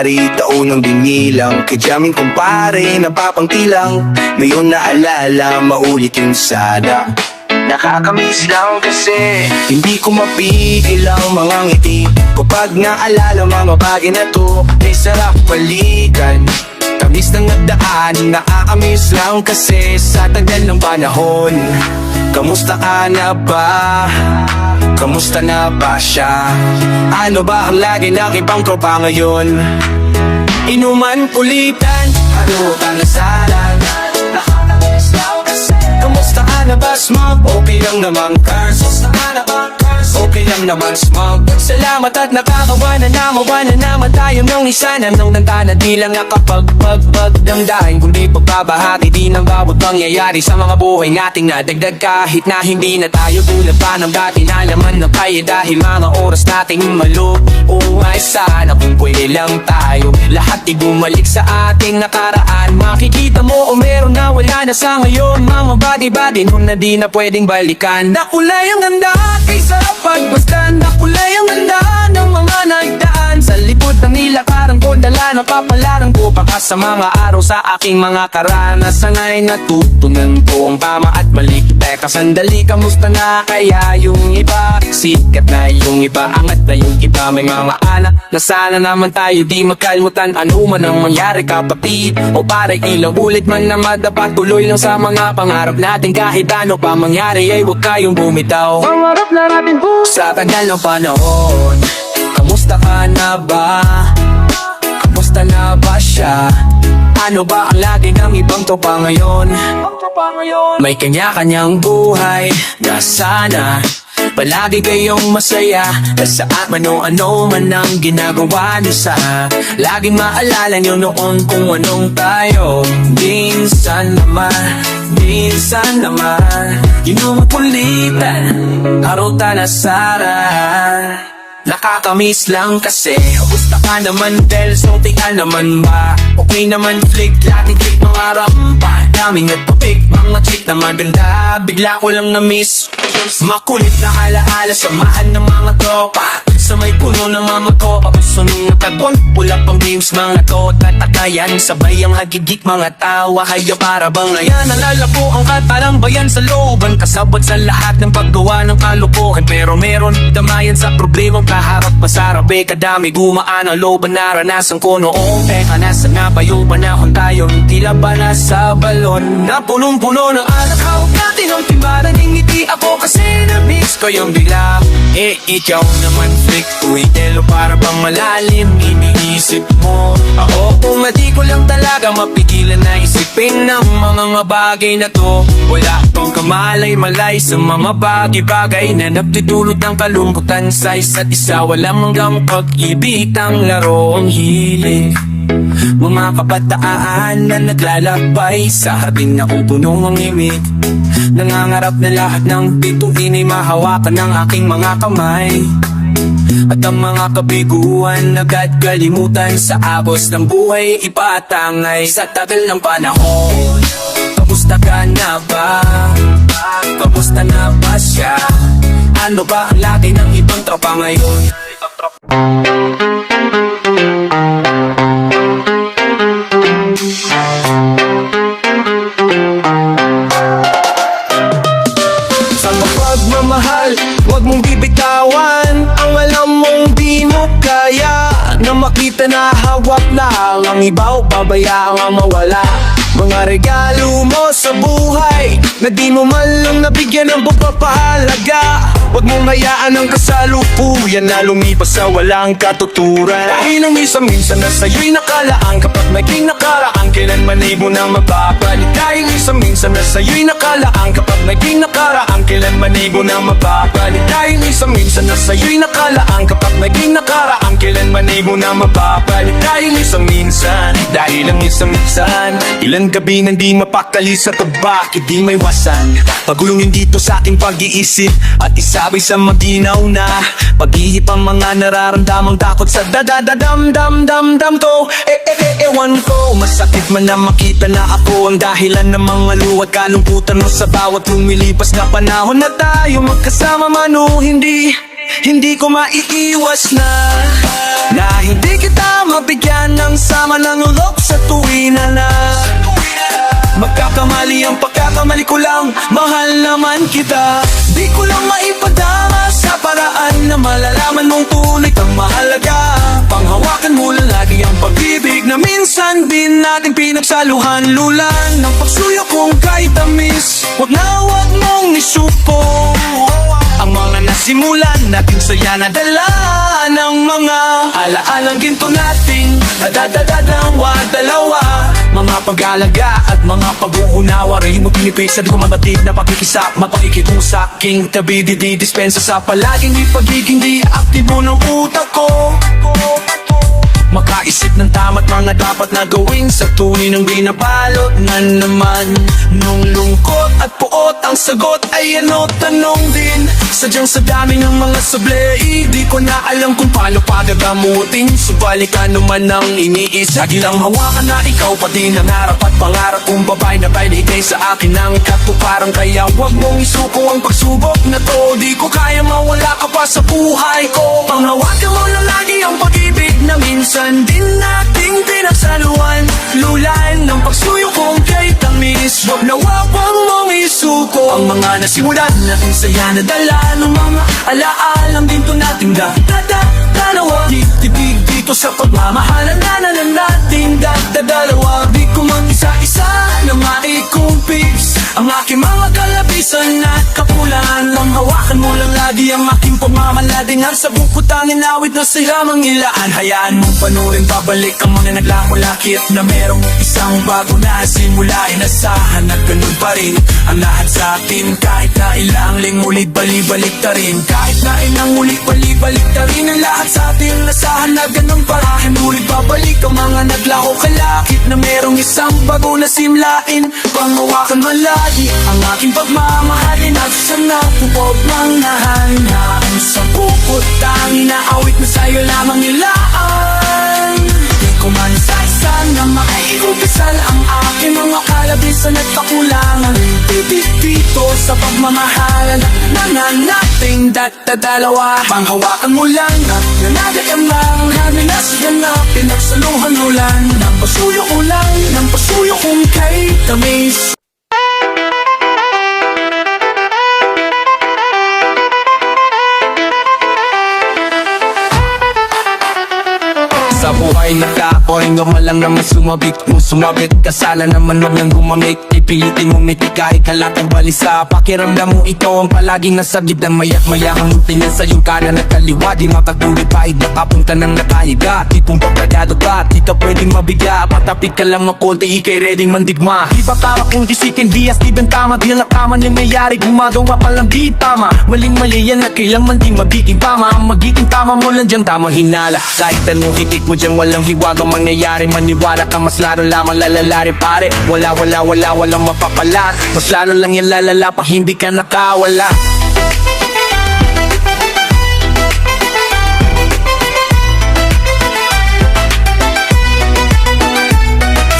January, taon ng binilang. Kay Jamin kumpare, napapangtilang. Ngayon naalala, maulit yung sana. Nakakamiss lang kasi hindi ko mapigil ang mga ngiti. Kapag naalala mga bagay na to, ay sarap balikan. Tamis ng nagdaan, nakakamiss lang kasi sa tagal ng panahon. Kamusta ka na ba? Kamusta na ba siya? Ano ba ang lagi ng ibang tropa ngayon? Inuman kulitan, ano ka nasalan? Nakakamiss lang kasi kamusta ka na ba, smog? Okay lang naman, curse. Kamusta ka na ba, curse? Okay lang naman, smog. Salamat at nakakawanan na mawanan naman tayo ng isa na nang nagdana. Di lang nakapagdamdahin kundi pagbabahati din ang bawat pangyayari sa mga buhay nating nadagdag. Kahit na hindi na tayo tulad pa ng dati, nalaman na kaya dahil mga oras nating malo. O ay sana kung pwede lang tayo lahat ibumalik sa ating nakaraan. Makikita mo o meron na wala na sa ngayon, mga body nung na di na pwedeng balikan. Nakulay ang ganda kay sarap pagbastan. Nakulay ang ganda ng mga nagdaan sa likod ng nilakaran ko, dala na papalarang ko baka sa mga araw sa aking mga karanasan ay natutunan ko ang tama at mali. Teka sandali, kamusta na kaya yung iba? Sikat na yung iba, angat na yung iba. May mga anak na sana naman tayo di magkalimutan. Ano man ang mangyari kapatid, o pare ilang ulit man na madapat. Tuloy lang sa mga pangarap natin kahit ano pa mangyari ay huwag kayong bumitaw. Pangarap na natin po sa tagal ng panahon. Kamusta ka na ba? Kamusta na ba siya? Ano ba ang lagi ng ibang tropa ngayon? May kanya-kanyang buhay na sana palagi kayong masaya. Saan man o ano man ang ginagawa niyo sa laging maalala niyo noon kung anong tayo. Minsan naman Inumapulitan, karutan na sara. Nakakamiss lang kasi kamusta ka naman Del? Sulti ka naman ba? Okay naman flick, lating click mga rampa. Daming nagpapik, mga chick na maganda. Bigla ko lang na-miss makulit na alaala, samahan ng mga tropa sa may puno ng mama ko. Papuso nung natagon, pula pang games mga to. Tatakayan, sabay ang hagigik mga tawa. Kaya para bang ngayon nalalapo ang katalambayan sa looban. Kasabot sa lahat ng paggawa ng kalukuhan. Pero meron damayan sa problemang kaharap. Masarabe kadami gumaan ang loban. Naranasan ko noong teka nasa nga ba yung panahon tayong tila ba nasa balon na punong-puno ng alak. Hawag natin ang timbaran, ngiti ako kasi na-miss ko yung bigla. Ikaw naman flick, tuwitelo para bang malalim iniisip mo. Ako kung di ko lang talaga mapigilan na isipin ng mga bagay na to. Wala akong kamalay-malay sa mga bagay-bagay na nagtutulot ng kalungkutan sa isa't isa. Walang hanggang pag-ibig, ang laro ang hilig. Mga kabataan na naglalakbay sa hardin na puno ng imig. Nangangarap na lahat ng bituin ay mahawakan ng aking mga kamay. At ang mga kabiguan agad kalimutan sa agos ng buhay ipatangay sa tagal ng panahon. Kamusta ka na ba? Kamusta na ba siya? Ano ba ang lagi ng ibang tropa ngayon? Sa pagmamahal, huwag mong bibitawan ang alam mong di mo kaya. Na makita na hawak lang ang iba o babayaan ang mawala. Mga regalo mo sa buhay na di mo man lang nabigyan ng pagpapahalaga. Huwag mong hayaan ang kasalukuyan na lumipas sa walang katuturan. Dahil ang minsan na sa'yo'y nakalaan, kapag naging nakaraan kailanman ay mo na mababalik. Dahil minsan na sa'yo'y nakalaan, kapag naging nakaraan kailanman ay mo na mababalik. Dahil minsan na sa'yo'y nakalaan, kapag naging nakaraan kailanman ay mo na mababalik. Dahil minsan ilan gabi nang di mapakali sa tabak, hindi may wasan. Pagulungin dito sa ating pag-iisip at isabay sa maginaw na pag-ihip ang mga nararamdamang takot sa dadadadam-dam-dam-dam ko. Ewan ko, masakit man na makita na ako ang dahilan ng mga luha at kalungkutan mo sa bawat lumilipas na panahon na tayo magkasama man o hindi. hindi ko maiiwas na hindi kita mabigyan ng sama ng ulok sa tuwina na magkakamali ang pagkakamali ko lang, mahal naman kita. Di ko lang maipadama sa paraan na malalaman mong tunay kang mahalaga. Panghawakan mo lang lagi ang pag-ibig na minsan din nating pinagsaluhan. Lulan ng pagsuyo kong kahit tamis, wag mong isuko ang mga nasimulan nating saya na dala ng mga alaalang ginto nating dalawa mga pag-alaga at mga pag-uunawa. Rin mo pinipisa, di ko mabatid na pakikisa, mapakikitong sa aking tabi. Di dispensa sa palaging di pagiging di aktibo ng utak ko. Makaisip ng tama't mga dapat na gawin sa tunay ng binabalot na naman. Nung lungkot at puot, ang sagot ay ano, tanong din. Sadyang sa dami ng mga sablay, di ko na alam kung paano pagagamutin. Subalit ano man ang iniisa, di lang hawakan na ikaw pati nangarap at pangarap kong babae na bailitay sa akin ang katuparan. Kaya wag mong isuko ang pagsubok na to, di ko kaya mawala ka pa sa buhay ko. Panghawakan mo na lagi ang pag-ibig na minsan din nating pinagsaluhan. Lulan ng pagsuyo kong kay tamis, wag mong isuko ang mga nasimulan nating saya na dala ng mga alaalang din to nating dalawa. Tibig dito sa pagmamahalan na nating dalawa. Di ko man isa-isa na maikumpis ang aking mga kalabisan at kapulan. Ang hawakan mo lang lagi ang aking pagmamaladingan sa bukutangin awit na silamang ilaan. Hayaan mong panurin, babalik ang mga naglakulakit na merong isang bago na simula. Inasahan at ganun pa rin ang lahat sa atin. Kahit na ilang lingulit bali-balik ta rin, kahit na ilang ulit bali-balik ta rin ang lahat sa atin. Nasahan na ganun pa rin, ulit babalik ang mga naglako kalakit na merong isang bago na simlain. Panghawakan mo lagi ang aking pagmamahalin at sa natupog ng nahangaan sa bukod tangin na awit na sa'yo lamang nilaan. Di ko man isa-isa na maiupisal ang aking mga kalabisan at kakulangan. Dito sa pagmamahalan na nating dalawa. Panghawakan mo lang at nalagay ang hangin na siganap. Pinagsaluhan mo lang ng pasuyo ko lang, ng pasuyo kong kay tamis. Sa buhay nakakoy nga malang naman sumabit. Kung sumabit, kasala naman wag nang gumamit. Ipilitin mong may kahit halatang balisa. Pakiramdam mo ikaw ang palaging nasa gitna. Mayak-maya kang tingin sa iyong kanan at kaliwa. Di makatulid pa, nakapunta ng nakahiga. Tipong pagkagado ka, di ka pwedeng mabigya. Patapit ka lang ako, di ikay ready mandigma. Di ba tama kung isikin dias, di bang tama. Di lang tama na mayari, gumagawa pa lang di tama. Maling-mali yan na kailangan di magiging tama. Ang magiging tama mo lang dyan, tamang hinala. Kahit anong titik mo dyan, walang hiwagang mangyayari. Maniwala ka, mas lalo lamang lalalari pare. Walang mapapala. Mas lalo lang yan lalala pag hindi ka nakawala.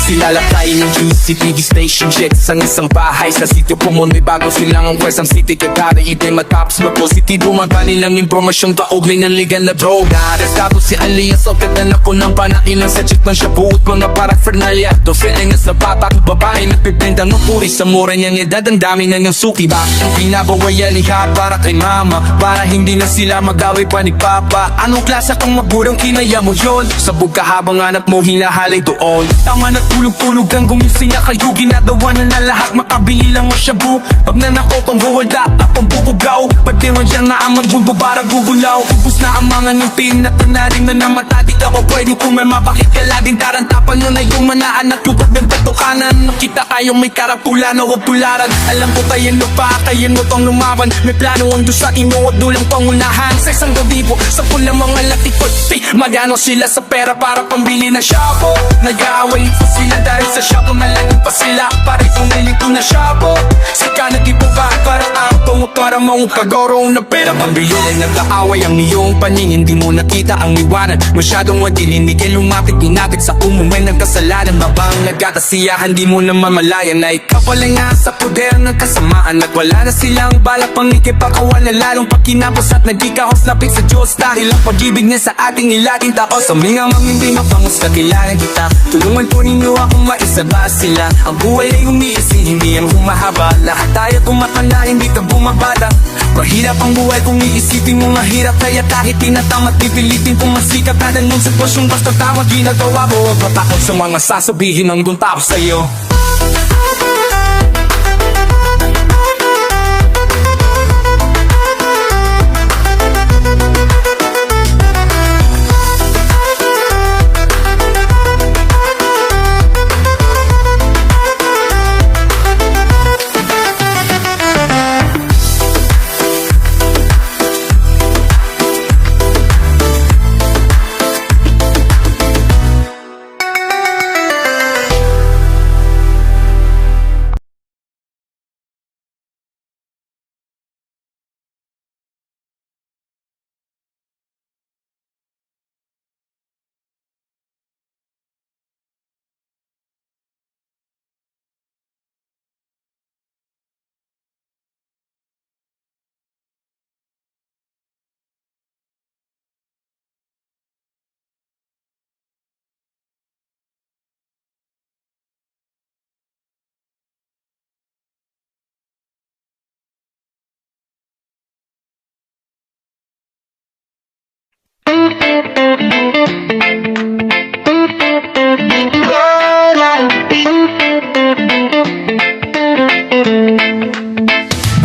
Silalakayin ng CCTV station checks ang isang bahay sa sitio. Pumon may bago silang ang Quezon City. Kagada itay matapos magpositibo. Magkani lang impormasyon kaugnay ng legal na droga. Arestado si Alias o katanan ko ng panailan sa check ng siya buot mga paraphernalia. 12 anyos na bata at babae nagpipenda ng puri sa mura niyang edad. Ang dami na niyang suki ba? Pinabawaya lihat para kay mama, para hindi na sila mag-away pa ni Papa. Anong klasa kang maburang kinaya mo yun? Sabog ka habang anak mo hinahalay doon. Tama na tulog-tulog kang gumising na kayo. Ginagawa na na lahat, makabili lang o shabu. Pag nanakaw kang buwalda at ang bubugaw. Pati mo dyan na ang magbubara gugulaw. Ubus na ang mga ngipin at tanaring na namata. Di ka ko pwede kung may mapakit ka laging tarantapan nyo na yung manaan at lupag ng patukanan. Nakita kayong may karapulan o tularan. Alam ko kayo pa, kayo mo tong lumaban. May plano ang Diyos sa ino at dulang pangunahan. Sa isang gabibo, sa pulang mga latikot. Magano sila sa pera para pambili ng shapo. Nag-aaway pa sila dahil sa shop Malaking pa sila, pare pumilit ko na shapo Saka nag-ibuka, parang ako para mong kagoro na pera Pambili nag-aaway ang iyong paningin Di mo nakita ang liwanag Masyadong madilinig ay lumapit Inapit sa umuwi ng kasalanan Mabang nagkakasiyahan Di mo naman malayan Na ikaw pala nga sa poder ng kasamaan At wala na silang balak pang ikipakawan Na lalong pagkinapos at nagkikahos Lapit sa Diyos dahil ang pag-ibig niya sa ating ilating tao Sa mga mang hindi mapangos kakilala kita Tulungan po ninyo akong maisaba sila Ang buhay ay umiisi hindi ang humahaba Lahat tayo tumatanda hindi ka bumabata Mahirap ang buhay kung iisipin mo mahirap Kaya kahit tinatamad pipilitin kung masikap Kada nung sitwasyon basta tama ginagawa mo Huwag matakot sa mga sasabihin ng dun tao sa'yo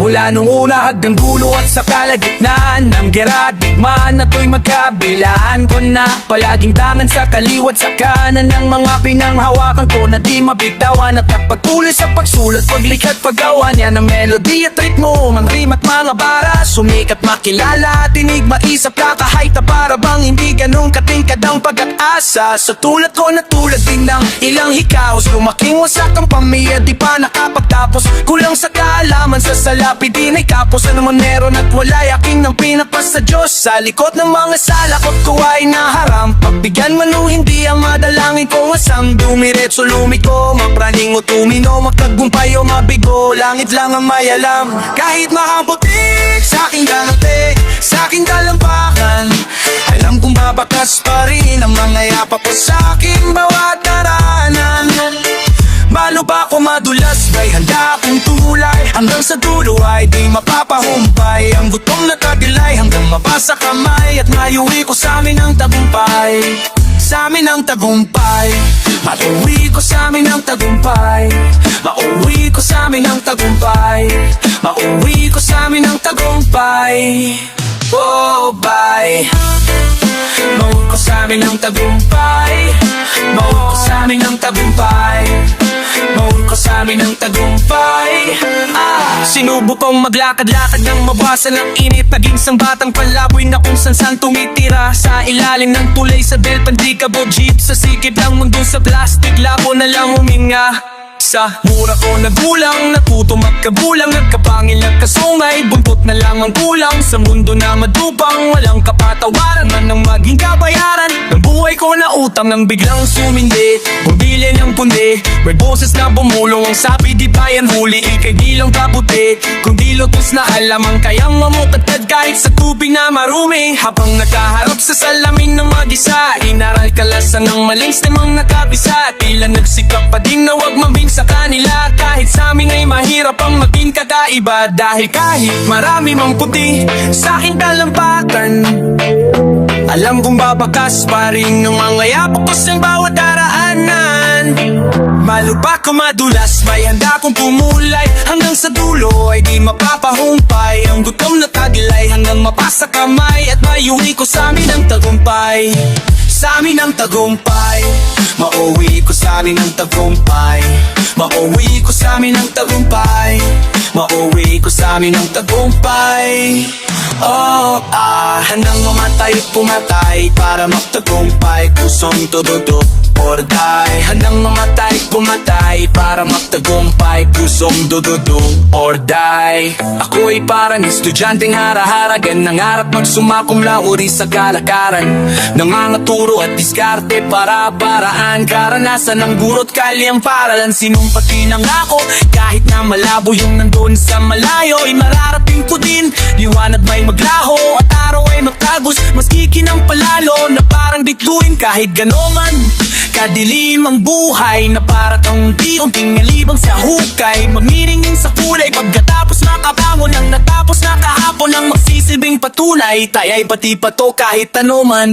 Mula nung una hanggang dulo at sa kalagitnaan Ng gera at digmaan na to'y magkabilaan ko na Palaging tangan sa kaliwat sa kanan Ng mga pinanghawakan ko na di mabitawan At pagpatuloy sa pagsulat, paglikhat, paggawa Yan ang melody at ritmo, mga rim at mga bara Sumikat makilala at tinig maisap ka Kahit na para bang hindi ganun katingkad ang pag-asa Sa tulad ko na tulad din ng ilang hikaos Lumaking wasak ang pamilya, di pa nakapagtapos Kulang sa kaalaman sa salapi Di na'y kapos na naman meron at wala'y aking nang pinapas sa Diyos Sa likod ng mga salakot ko ay naharam Pagbigyan man o hindi ang madalangin ko asam Dumiretso lumiko, mapraning o tumino Magtagumpay o mabigo, langit lang ang may alam Kahit makaputik sa aking galante, sa aking dalampakan Alam kong babakas pa rin ang mga yapa ko sa aking bawat daranan Malo ba ako madulas, may handa akong tulay Hanggang sa dulo ay di mapapahumpay Ang gutom na tagilay hanggang mabasa kamay At mayuwi ko sa amin ang tagumpay Sa amin ang tagumpay Mauwi ko sa amin ang tagumpay Mauwi ko sa amin ang tagumpay Mauwi ko sa amin ang tagumpay Oh, bye Mauwi ko sa amin ang tagumpay Mauwi ko sa amin ang tagumpay Mauwi ko sa amin ang tagumpay Sinubukong maglakad-lakad nang mabawasan ang init Naging sang batang palaboy na kung saan tumitira Sa ilalim ng tulay sa bel pandikabo jeep Sa sikip ng mundo sa plastic labo na lang huminga Sa mura ko nagulang, natuto magkabulang Nagkapangil, nagkasungay, buntot na lang ang kulang Sa mundo na madupang, walang kapatawaran Man ang maging kabayaran ng buhay ko na utang Nang biglang sumindi, bumili ng pundi May boses na bumulong, ang sabi di ba yan huli Ika'y di lang kaputi, kung di lutos na alam Ang kayang mamukatad kahit sa tubig na marumi Habang nakaharap sa salamin ng mag-isa Inaral kalasan ng malings namang nakabisa Tila nagsikap pa din na wag mabing sa kanila Kahit sa amin ay mahirap ang maging kakaiba Dahil kahit marami mang puti sa aking dalampatan Alam kong babakas pa rin ng mga yapakos ng bawat daraanan Malo pa ko madulas, may handa kong pumulay Hanggang sa dulo ay di mapapahumpay Ang gutom na tagilay hanggang mapasa kamay At mayuwi ko sa amin ang tagumpay Sa amin ang tagumpay Mauwi ko sa amin ang tagumpay Mauwi ko sa amin ang tagumpay Mauwi ko sa amin ang tagumpay Oh, handang mamatay at pumatay Para magtagumpay Kusong tududok or die. Handang mamatay, pumatay para magtagumpay, pusong dududong or die. Ako'y parang estudyanteng hara-haragan, nangarap magsumakum lauri sa kalakaran. Nangangaturo at diskarte para paraan, karanasan ng buro't kalyang paralan. Sinumpati ng ako, kahit na malabo yung nandun sa malayo, ay mararating ko din. Liwanag may maglaho at araw ay magtagos, maski kinang palalo na parang ditluin kahit ganoman. Kadilim ang buhay na para kang unti-unting nalibang sa hukay, magniningning sa kulay pagkatapos makabangon ang natapos na kahapon ang magsisilbing patunay. Taya'y pati pato kahit ano man.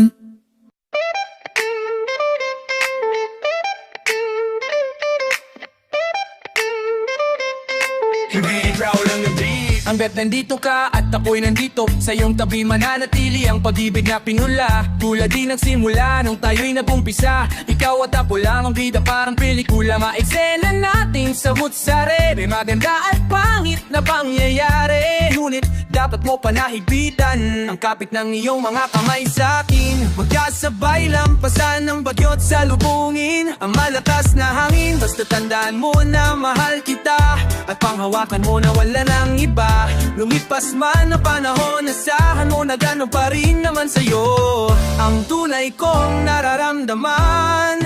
Hindi ikaw lang ang beat. Ang bet nandito ka at ako'y nandito, sa iyong tabi mananatili ang pag-ibig na pinula. Tulad din ng simula nung tayo'y nagumpisa, ikaw at ako lang ang bida parang pelikula. Maeksena natin sa hutsare, may maganda at pangit na pangyayari. Ngunit dapat mo panahigpitan ang kapit ng iyong mga kamay sa'kin. Magkasabay lampasan ng bagyot sa lubungin, ang malakas na hangin. Basta tandaan mo na mahal kita at panghawakan mo na wala nang iba. Lumipas man ang panahon, asahan mo na gano'n pa rin naman sa'yo ang tunay kong nararamdaman.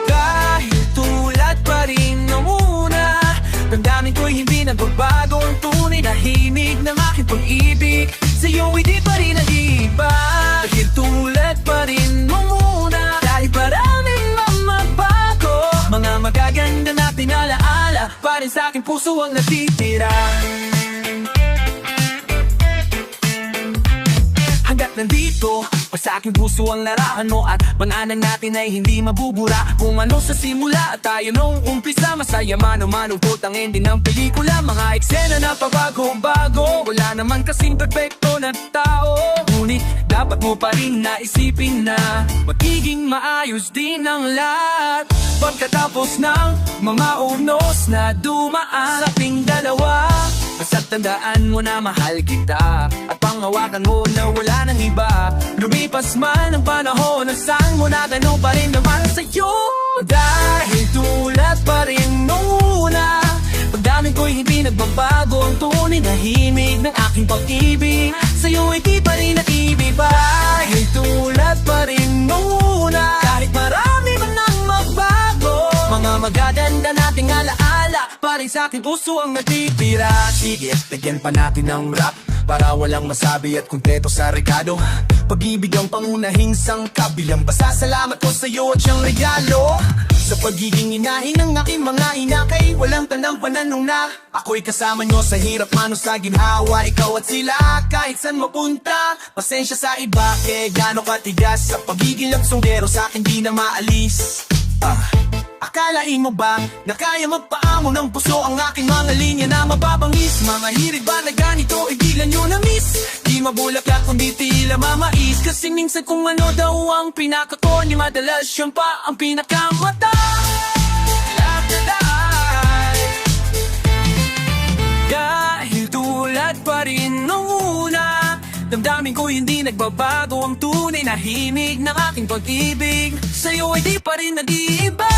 Kahit tulad pa rin ng una, damdamin ko'y hindi nagbabago ang tunay na himig ng aking pag-ibig. Sa'yo hindi pa rin nag-iba, kahit tulad pa rin ng una. Kahit maraming mamabago, mga magaganda natin alaala, pa rin sa'king puso ang natitira. Hanggat nandito, pa sa'king puso ang larahan mo, at pananan natin ay hindi mabubura. Kung ano sa simula at tayo nung umpisa, masaya man o manungkot ang ending ng pelikula. Mga eksena na pabago-bago, wala naman kasing perfecto na tao. Ngunit dapat mo pa rin naisipin na magiging maayos din ang lahat pagkatapos ng mga unos na dumaan sa ating dalawa. Basta't tandaan mo na mahal kita at panghawakan mo na wala nang iba. Lumipas man ang panahon, nasaan mo na tanong pa rin naman sa'yo. Dahil tulad pa rin nung una, pagdamin ko'y hindi nagbabago ang tunay na himig ng aking pag-ibig. Sa'yo ay di pa rin nag-ibig. Dahil tulad pa rin nung una, kahit marami man ang magbago, mga magaganda nating alaala, pa rin sa'king puso ang natitira. Sige, bigyan pa natin ng rap para walang masabi at kumpleto sa rekado. Pag-ibig ang pangunahing sangkap, bilang pasasalamat ko sa'yo at siyang regalo. Sa pagiging inahin ng aking mga inakay, walang tandang pananong na ako'y kasama nyo sa hirap man o sa ginhawa. Ikaw at sila kahit saan mapunta, pasensya sa iba kaya gano'ng katigas. Sa pagiging laksonggero sa'kin di na maalis. Akalain mo ba na kaya magpaamo ng puso ang aking mga linya na mababangis? Mga hirig ba na ganito, igilan nyo na miss? Di mabulaklak kundi tila mamais, kasi minsan kung ano daw ang pinakaton, yung madalas yun pa ang pinakamata. Dahil tulad pa rin nung una, damdamin ko hindi nagbabago ang tunay na himig ng aking pag-ibig. Sa'yo ay di pa rin nag-iiba,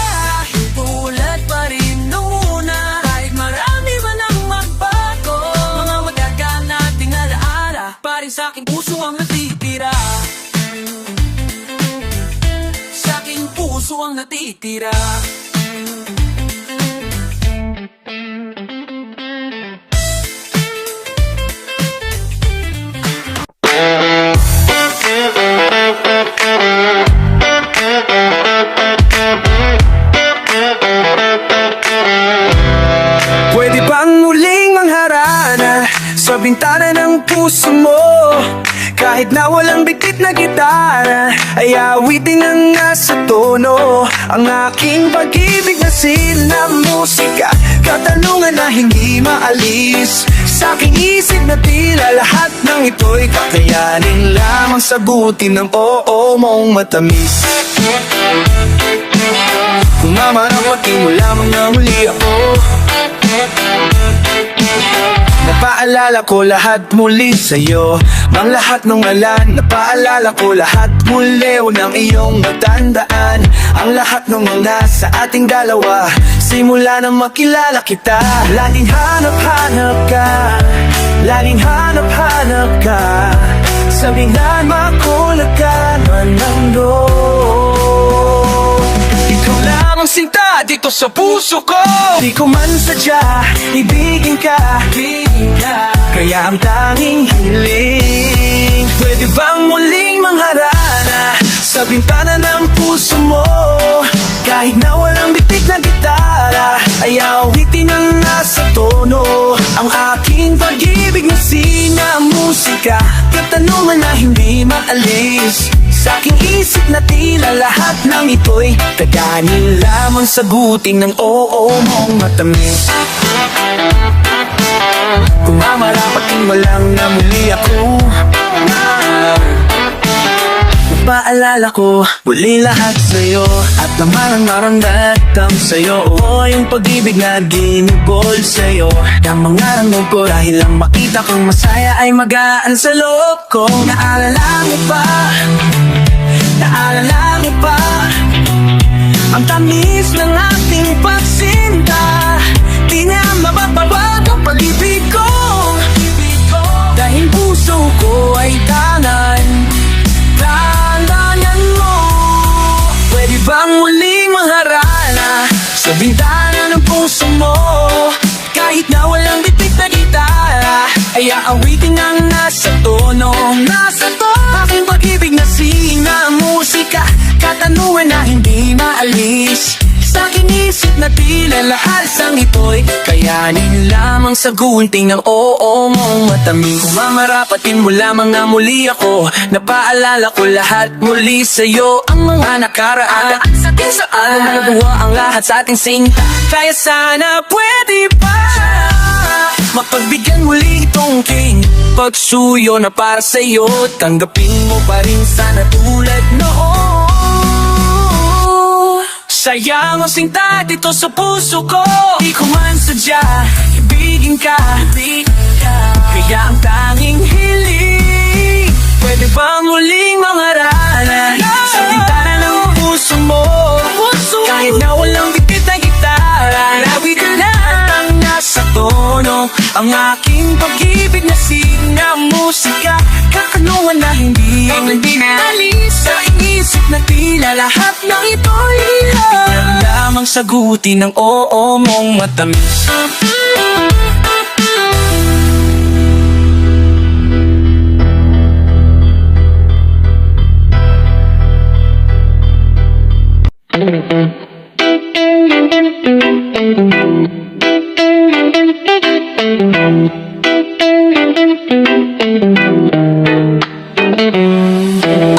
tulad pa rin nung una. Kahit marami man ang magbago, mga magagana nating alaala, pa rin sa'king puso ang natitira. Sa'king puso ang natitira. Pwede bang muling mangharana sa bintana ng puso mo? Kahit na walang bitit na gitara, ay awitin ang nasa tono. Ang aking pag-ibig na seal na musika, katanungan na hindi maalis sa aking isip na tila lahat ng ito'y kakayanin lamang sagutin ng oo mong matamis. Kung mamarapatin mo lamang na muli ako, napaalala Napaalala ko lahat muli sa'yo. Ang lahat ng alan, napaalala ko lahat muli. Unang iyong matandaan ang lahat ng mga sa ating dalawa. Simula nang makilala kita, laging hanap-hanap ka, laging hanap-hanap ka. Sabihan makulat ka man ng loob. Ikaw lang ang sinta dito sa puso ko. Di ko man sadya, ibigin ka, kaya ang tanging hiling, pwede bang muling mangharana sa bintana ng puso mo? Kahit na walang bitik na gitara, ay awitin ang nasa tono. Ang aking pag-ibig na sinamusika, katanungan na hindi maalis sa aking isip na tila lahat ng ito'y taganin lamang sagutin ng oo mong matamis. Kung mamarapating walang na muli ako, paalala ko muli lahat sa'yo, at naman ang maramdaman sa'yo. Oo, yung pag-ibig na ginugol sa'yo. Ang mga ranong ko dahil lang makita kong masaya ay magaan sa loob ko. Naalala mo pa, naalala mo pa ang tamis ng ating pagsinta. Di na mapapawag ang pag-ibig ko, dahil puso ko ay tanan mo. Pwede bang muling maharana sa bintana ng puso mo? Kahit na walang bitik na gitara, ay aawitin ang nasa tono, nasa tono. Aking pag-ibig na sinamusika, katanungan na hindi maalis sa aking isip na tila lahat sang ito'y kayanin lamang sa gunting ng oo mong matamis. Kung mamarapatin mo lamang na muli ako, napaalala ko lahat muli sa'yo. Ang mga nakaraan at sa ating saan nagawa ang lahat sa ating sinta. Kaya sana pwede pa mapagbigyan muli itong king pagsuyo na para sa'yo. Tanggapin mo pa rin sana tulad noon. Sayang ang sinta dito sa puso ko. Di ko man sadya, ibigin ka, kaya ang tanging hiling, pwede bang muling mangarana sa bintana ng puso mo? Kahit na walang bitit na gitara, lawit ka lahat ang nasa tono. Ang aking pag-ibig na sinamusika, katanungan na hindi alis sa isip na tila lahat ng ito'y ilan lamang sagutin ng oo mong matamis.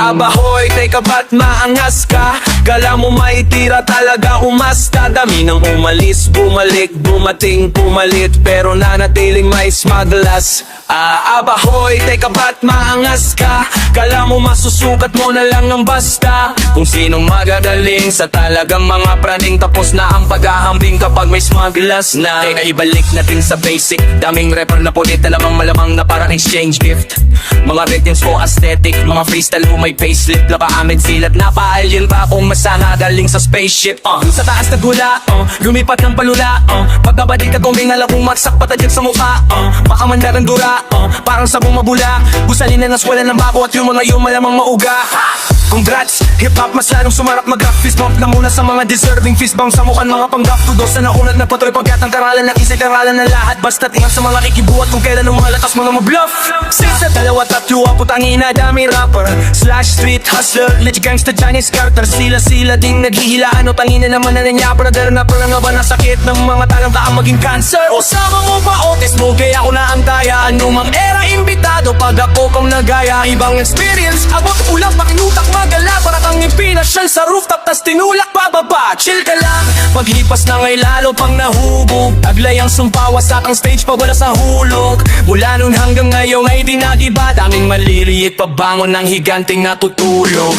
Abahoy, teka ba't maangas ka? Kala mo may tira talaga umasta. Dami nang umalis, bumalik, bumating, pumalit, pero nanatiling may smaglas. Abahoy, teka ba't maangas ka? Kala mo masusukat mo na lang ng basta. Kung sinong magagaling sa talagang mga praning, tapos na ang paghahambing kapag may smaglas na. Teka ibalik natin sa basic, daming rapper na pulit, alamang malamang na parang exchange gift. Mga rhythms ko aesthetic, mga freestyle ko may facelift. Lapa amin silat, napaalien pa kung masana galing sa spaceship. Sa taas na gula, lumipat ng palula, pagkabalik at kumingal akong magsak patadyak sa mukha. Baka mandaran dura, parang sabong mabula. Gusalin na naswala ng bako at yung mga yung malamang mauga. Congrats, hip-hop mas lalong sumarap mag-rap. Fist bump na muna sa mga deserving fist bump sa mukhang mga pang-rap. Tudos na naunat na patuloy pagkat ang karalan ng isip karalan ng lahat. Basta't ingat sa mga kikibuhat kung kailan ng mga latas mga mabluff. Since na dalawa tatluwa putangina dami rapper slash street hustler, legit gangsta Chinese character. Sila ding naghihilaan o tangina naman na nanyapa na dara na parang nga ba na sakit ng mga talang taang maging cancer. O sama mo pa o test mo kaya ako na ang kaya. Anumang era imbitado pag ako kong nagaya. Ibang experience, abot ulang pakinutak magala. Para kang ipinasyal sa rooftop tas tinulak pababa. Chill ka lang, paghipas na ngay lalo pang nahubog. Aglay ang sumpawa sa kang stage pa wala sa hulog. Mula nun hanggang ngayon ay di nagiba. Daming maliliit pabangon ng higanting natutulog.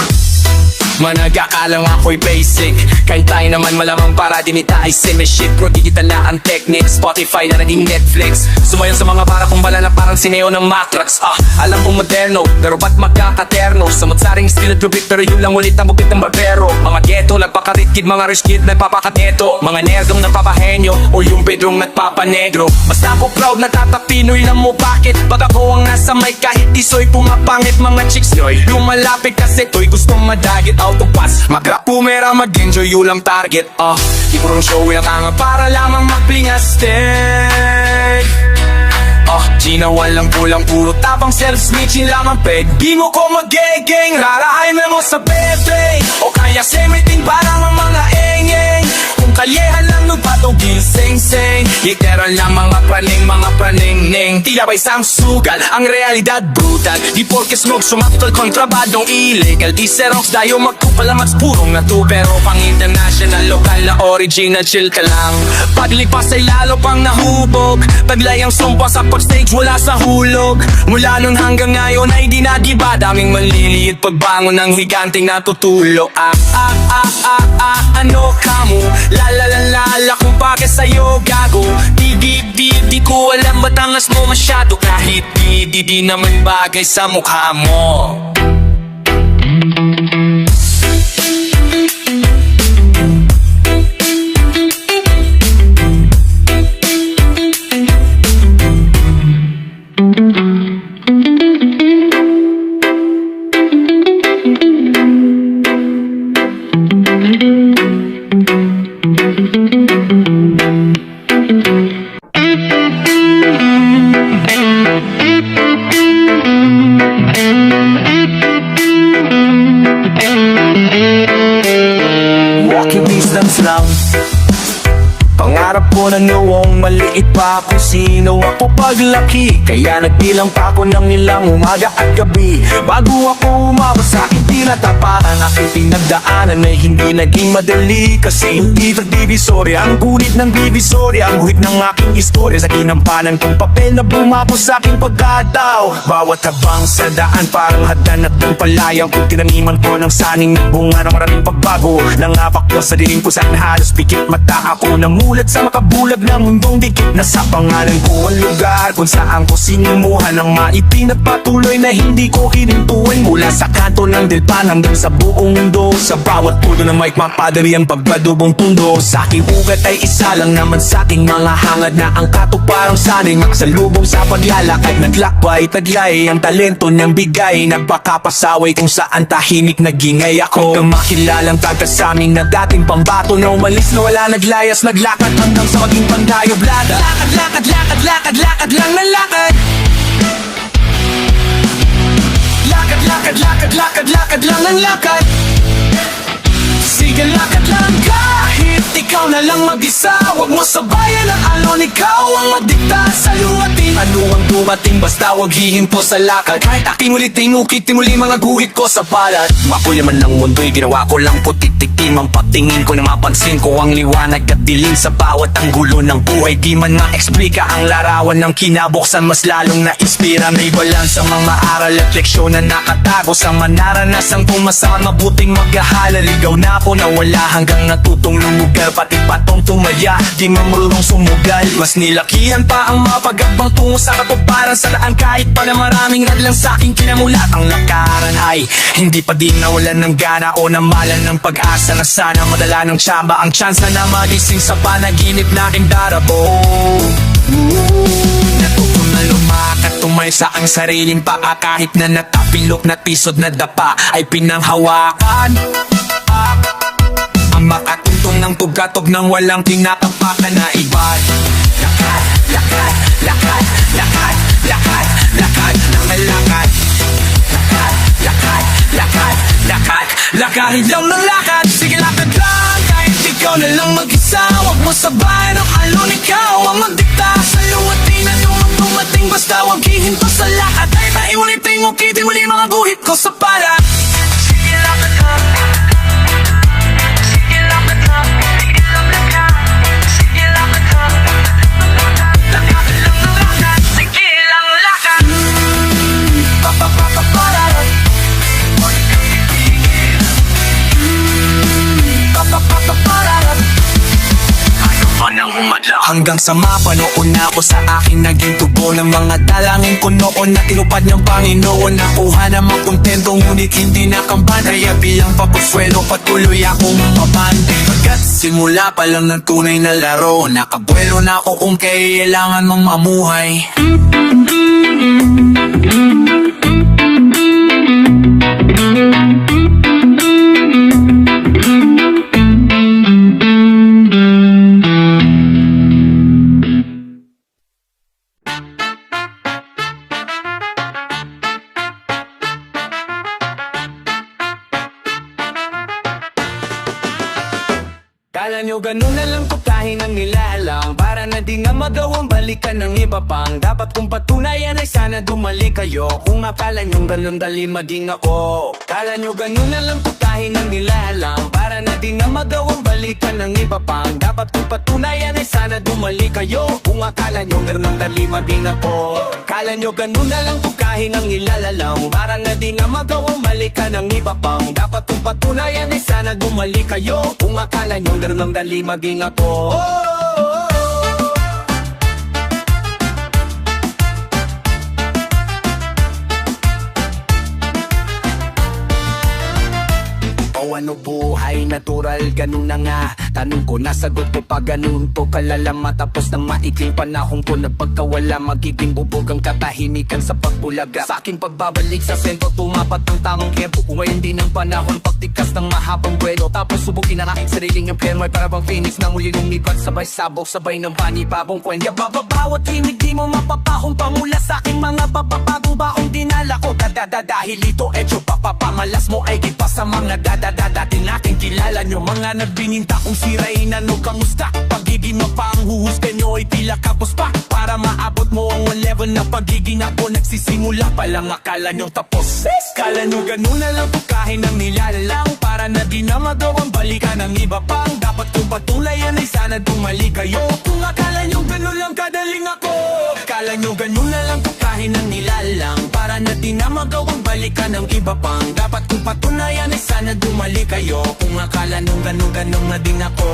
Managakalang ako'y basic Kahit tayo naman malamang para dinitay Same shit, pro digital na ang technique Spotify na naging Netflix Sumayon sa mga para kong bala na parang sineo ng Matrax Alam kong moderno, pero ba't magkakaterno Samot-saring estilo trubit, pero yun lang ulit ang bukit ng barbero Mga ghetto, nagpakaritkid, mga rich kid, nagpapakateto Mga nerdong nagpapahenyo, o yung bedrong nagpapanegro Basta ako proud na tatapinoy na mo bakit Pag ako ang nasa mic kahit iso'y pumapangit Mga chicks nyo'y lumalapit kasi to'y gustong madagit Out of pass, mag-rap pumera, mag-enjoy yun lang target Ipurong show yung tanga para lamang magplingastig Gina walang kulang puro tapang self-snitching lamang peg Di mo ko mag-gang-gang, rarahay na mo sa bebe O kaya semiting parang ang mga eng-eng Kung kalyehan lang nung patugil seng-seng Literal lang mga praning-ning Tila ba isang sugal, ang realidad brutal Di porke smoke sumatol kontrabadong illegal Di serox dayo magkupalamat purong na to Pero pang international, lokal na original chill ka lang Paglipas ay lalo pang nahubog Taglayang sumpa sa pag-stage wala sa hulog Mula nun hanggang ngayon ay di na diba Daming maliliit pagbangon ng higanting natutulog Ano kamo? Lalalalala kung bakit sa'yo gago Di ko alam ba't angas mo masyado Kahit di naman bagay sa mukha mo Walking distance lang Pangarap ko na noong maliit pa ako Sino ako paglaki Kaya nagbilang pa ako ng ilang umaga at gabi Bago ako umabot sa aking tinatapakan Aking pinagdaanan ay hindi naging madali Kasi hindi nagdivisorya Ang gunit ng divisorya Ang huwit ng aking istorya Sa ginampanan kong papel na bumapos sa aking pagkatao Bawat habang sa daan parang hadan at ng palayang Kung tinaniman ko ng saning ng bunga ng maraming pagbago Nangapak ko sa dilim ko saan halos pikit mata ako Namulat sa makabulag ng mundong dikit Nasa pangalan ko ang lugar Kung saan ko sinimuhan ang maipinagpatuloy Na hindi ko hinintuin Mula sa kanto ng dilpan hanggang sa buong mundo Sa bawat puno ng mic mapadari ang pagpadubong tundo Sa aking ugat ay isa lang naman sa aking mga hangad Na ang katuparang sanay makasalubong sa paglalakad Naglakbay, taglay ang talento niyang bigay Nagpakapasaway kung saan tahimik nagingay ako Hanggang makilalang tagasaming na dating pambato Na umalis na wala naglayas, naglakad hanggang sa maging pandayo blada Lakad lang na lakad Lakad lang ng lakad Sige lakad lang kahit ikaw na lang mag-isa Huwag mo sabayan ang alon, ikaw ang magdikta sa luwatin Ano ang dumating basta huwag hihinto sa lakad Kahit aking ulitin, ukitin muli mga guhit ko sa palad Mapoy naman ng mundo'y ginawa ko lang putik-tikim Ang pagtingin ko na mapansin ko ang liwanag at dilim Sa bawat anggulo ng buhay di man ma-explika Ang larawan ng kinabuksan mas lalong na-inspira May balans ang mga aral at leksyon na nakatago Sa manaranasan kong masama mabuting maghahala Ligaw na ako na wala hanggang natutong lumugal Pati patong tumaya, di mamurong sumugal Mas nilakihan pa ang mapagabang tungo sa katuparan Sa daan kahit pa na maraming radlang sa aking kinamulat Ang lakaran ay hindi pa din nawalan ng gana O namalan ng pag-asa na sana madala ng tsamba Ang chance na magising sa panaginip na aking darabo Natuto na lumakat, tumay sa ang sariling paa Kahit na natapilok na tisod na dapa ay pinanghawakan Ang makatuntong ng tugatog ng walang tinatapakan na iba Lakad ng lakad Lakarin lang ng lakad, sige lakad lang Kahit ikaw na lang mag-isa Huwag mo sabayan ang alon, ikaw ang magdikta Sa luwatin at yung dumating Basta huwag hihinto sa lakad Kahit na iulitin, ukitin muli mga guhit ko sa pala Sige lakad lang Hanggang sa mapanoon na ako sa akin naging tubo ng mga dalangin ko noon na tinupad ng Panginoon. Nakuha namang kontento ngunit hindi nakamban, kaya bilang pagkuswelo patuloy akong mabante. Pagkat simula pa lang ng tunay na laro, nakabuelo na ako kung kailangan mong mamuhay. Kala nyo ganun na lang pagkahin ang nilalang, para na di nga magawang balikan ng iba pang dapat kong patunayan ay sana dumalik kayo. Kung akala nyo ganun dali maging ako. Kala nyo ganun na lang pagkahin ang nilalang, para na di nga magawang balikan ng iba pang dapat kong patunayan ay sana dumalik kayo. Kung akala nyo ganun dali maging ako. Kala nyo ganun na lang pagkahin ang nilalang, para na di nga magawang balikan ng iba pang dapat kong patunayan ay sana dumalik kayo. Kung akala nyo ganun lang dali maging ako. O ano buhay, natural, ganun na nga. Tanong ko, nasagot ko pa ganun to kalala. Matapos ng maikling panahon ko nagpagkawala, magiging bubog ang katahimikan sa pagbulaga. Sa aking pagbabalik sa sentro, tumapat ang tamang kempo. Kung ngayon din ang panahon, pagtikas ng mahabang buwelo. Tapos subukin ang aking sariling impyerno, ay para bang phoenix na muli lumipat. Sabay sabog, sabay ng panibabong kwenya. Bababawat tinig, di mo mapapahong pamula sa aking mga papapagong baong dinala ko. Dahil ito, etyo papapamalas mo ay gipa sa mga dati natin kilala nyo. Mga nagbininta kung sirain ano kamusta. Pagiging mapanghuhusga nyo ay tila kapos pa. Para maabot mo ang one level na pagiging ako, nagsisimula pa lang akala nyo tapos. Kala nyo ganun na lang pagkahin ang nilalang, para na di na magawang balikan ng iba pang dapat kong patulayan ay sana dumalik kayo. Kung akala nyo ganun lang kadaling ako. Kala nyo ganun na lang pagkahin ang nilalang, para na di na magawang balikan ng iba pang dapat kong patunayan ay sana dumalik kayo. Kung akala nyo ganun na din ako.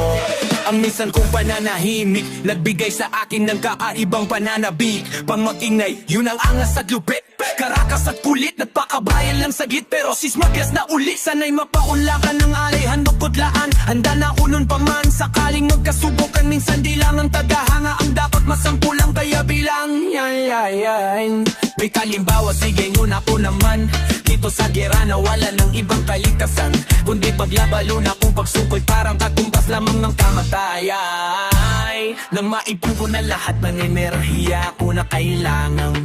Ang minsan kong pananahimik nagbigay sa akin ng kaaibang pananabik. Pang makinay, yun ang angas at lupit. Karakas at kulit, nagpakabayan lang sagit. Pero sismagas na uli, sana'y mapaulakan ng alay, handog kudlaan. Handa na ako nun pa man, sakaling magkasubukan. Minsan di lang ang tagahanga ang dapat masampulang, kaya bilang yan. May kalimbawa, sige nyo na po naman. Dito sa gera na wala ng ibang kaligtasan, kundi paglabalo na kung pagsukoy parang katumbas lamang ng kamatayan. Nang maipon ko na lahat ng enerhiya ko na kailangan,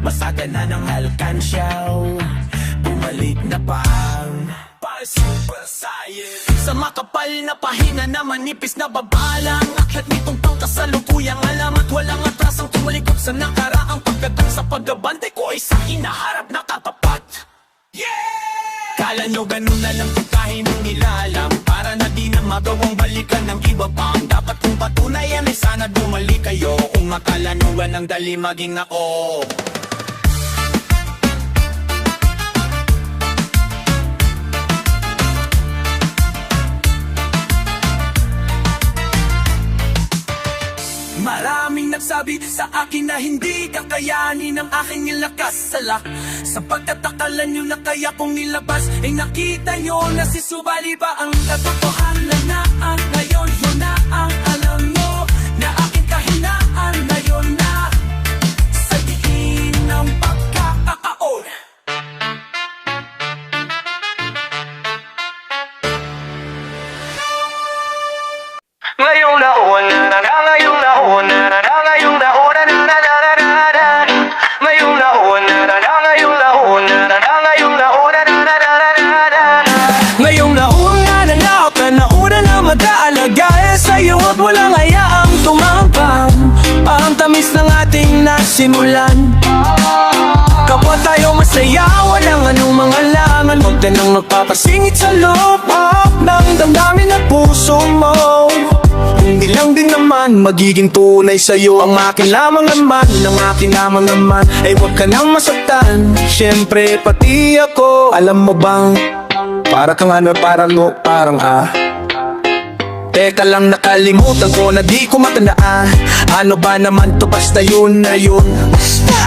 masagana ng alkansyaw, bumalik na pang Super Science. Sa makapal na pahina na manipis na babalang, aklat nitong pangkasalukuyang alamat, walang atrasang tumalikot sa nakaraang pagdating sa paggabantay ko ay sa hinaharap na katapat. Kala nyo ganun na lang pagkahin ng nilalang, para na di na magawang balikan ng iba pang dapat kong patunayan ay sana dumalik kayo. Kung akala nyo ganang dali maging ako. Maraming nagsabi sa akin na hindi kakayanin ang aking nilakas salak. Sa pagtatakala nyo na kaya kong nilabas, ay nakita nyo na si Subali ba ang katotohanan na ang ngayon. Yun na ang alam nyo, na aking kahinaan ngayon na sa diin ng pagkakataon. Ngayong naon na ngayong naon na ngayong naon na ngayong naon na ngayong naon na ngayong naon Ngayong nauna na lahat na nauna na mag-aalagay sa'yo at walang hayaang tumambang. Ang tamis ng ating nasimulan, kapwa tayo masaya, walang anumang alangan. Huwag na nang magpapasingit sa loob ng damdamin at puso mo. Hindi lang din naman magiging tunay sa'yo ang akin lamang naman. Ang akin lamang naman ay huwag ka nang masaktan. Siyempre pati ako, alam mo bang para kang ano, parang Teka lang, nakalimutan ko na di ko matandaan. Ano ba naman to, basta yun na yun.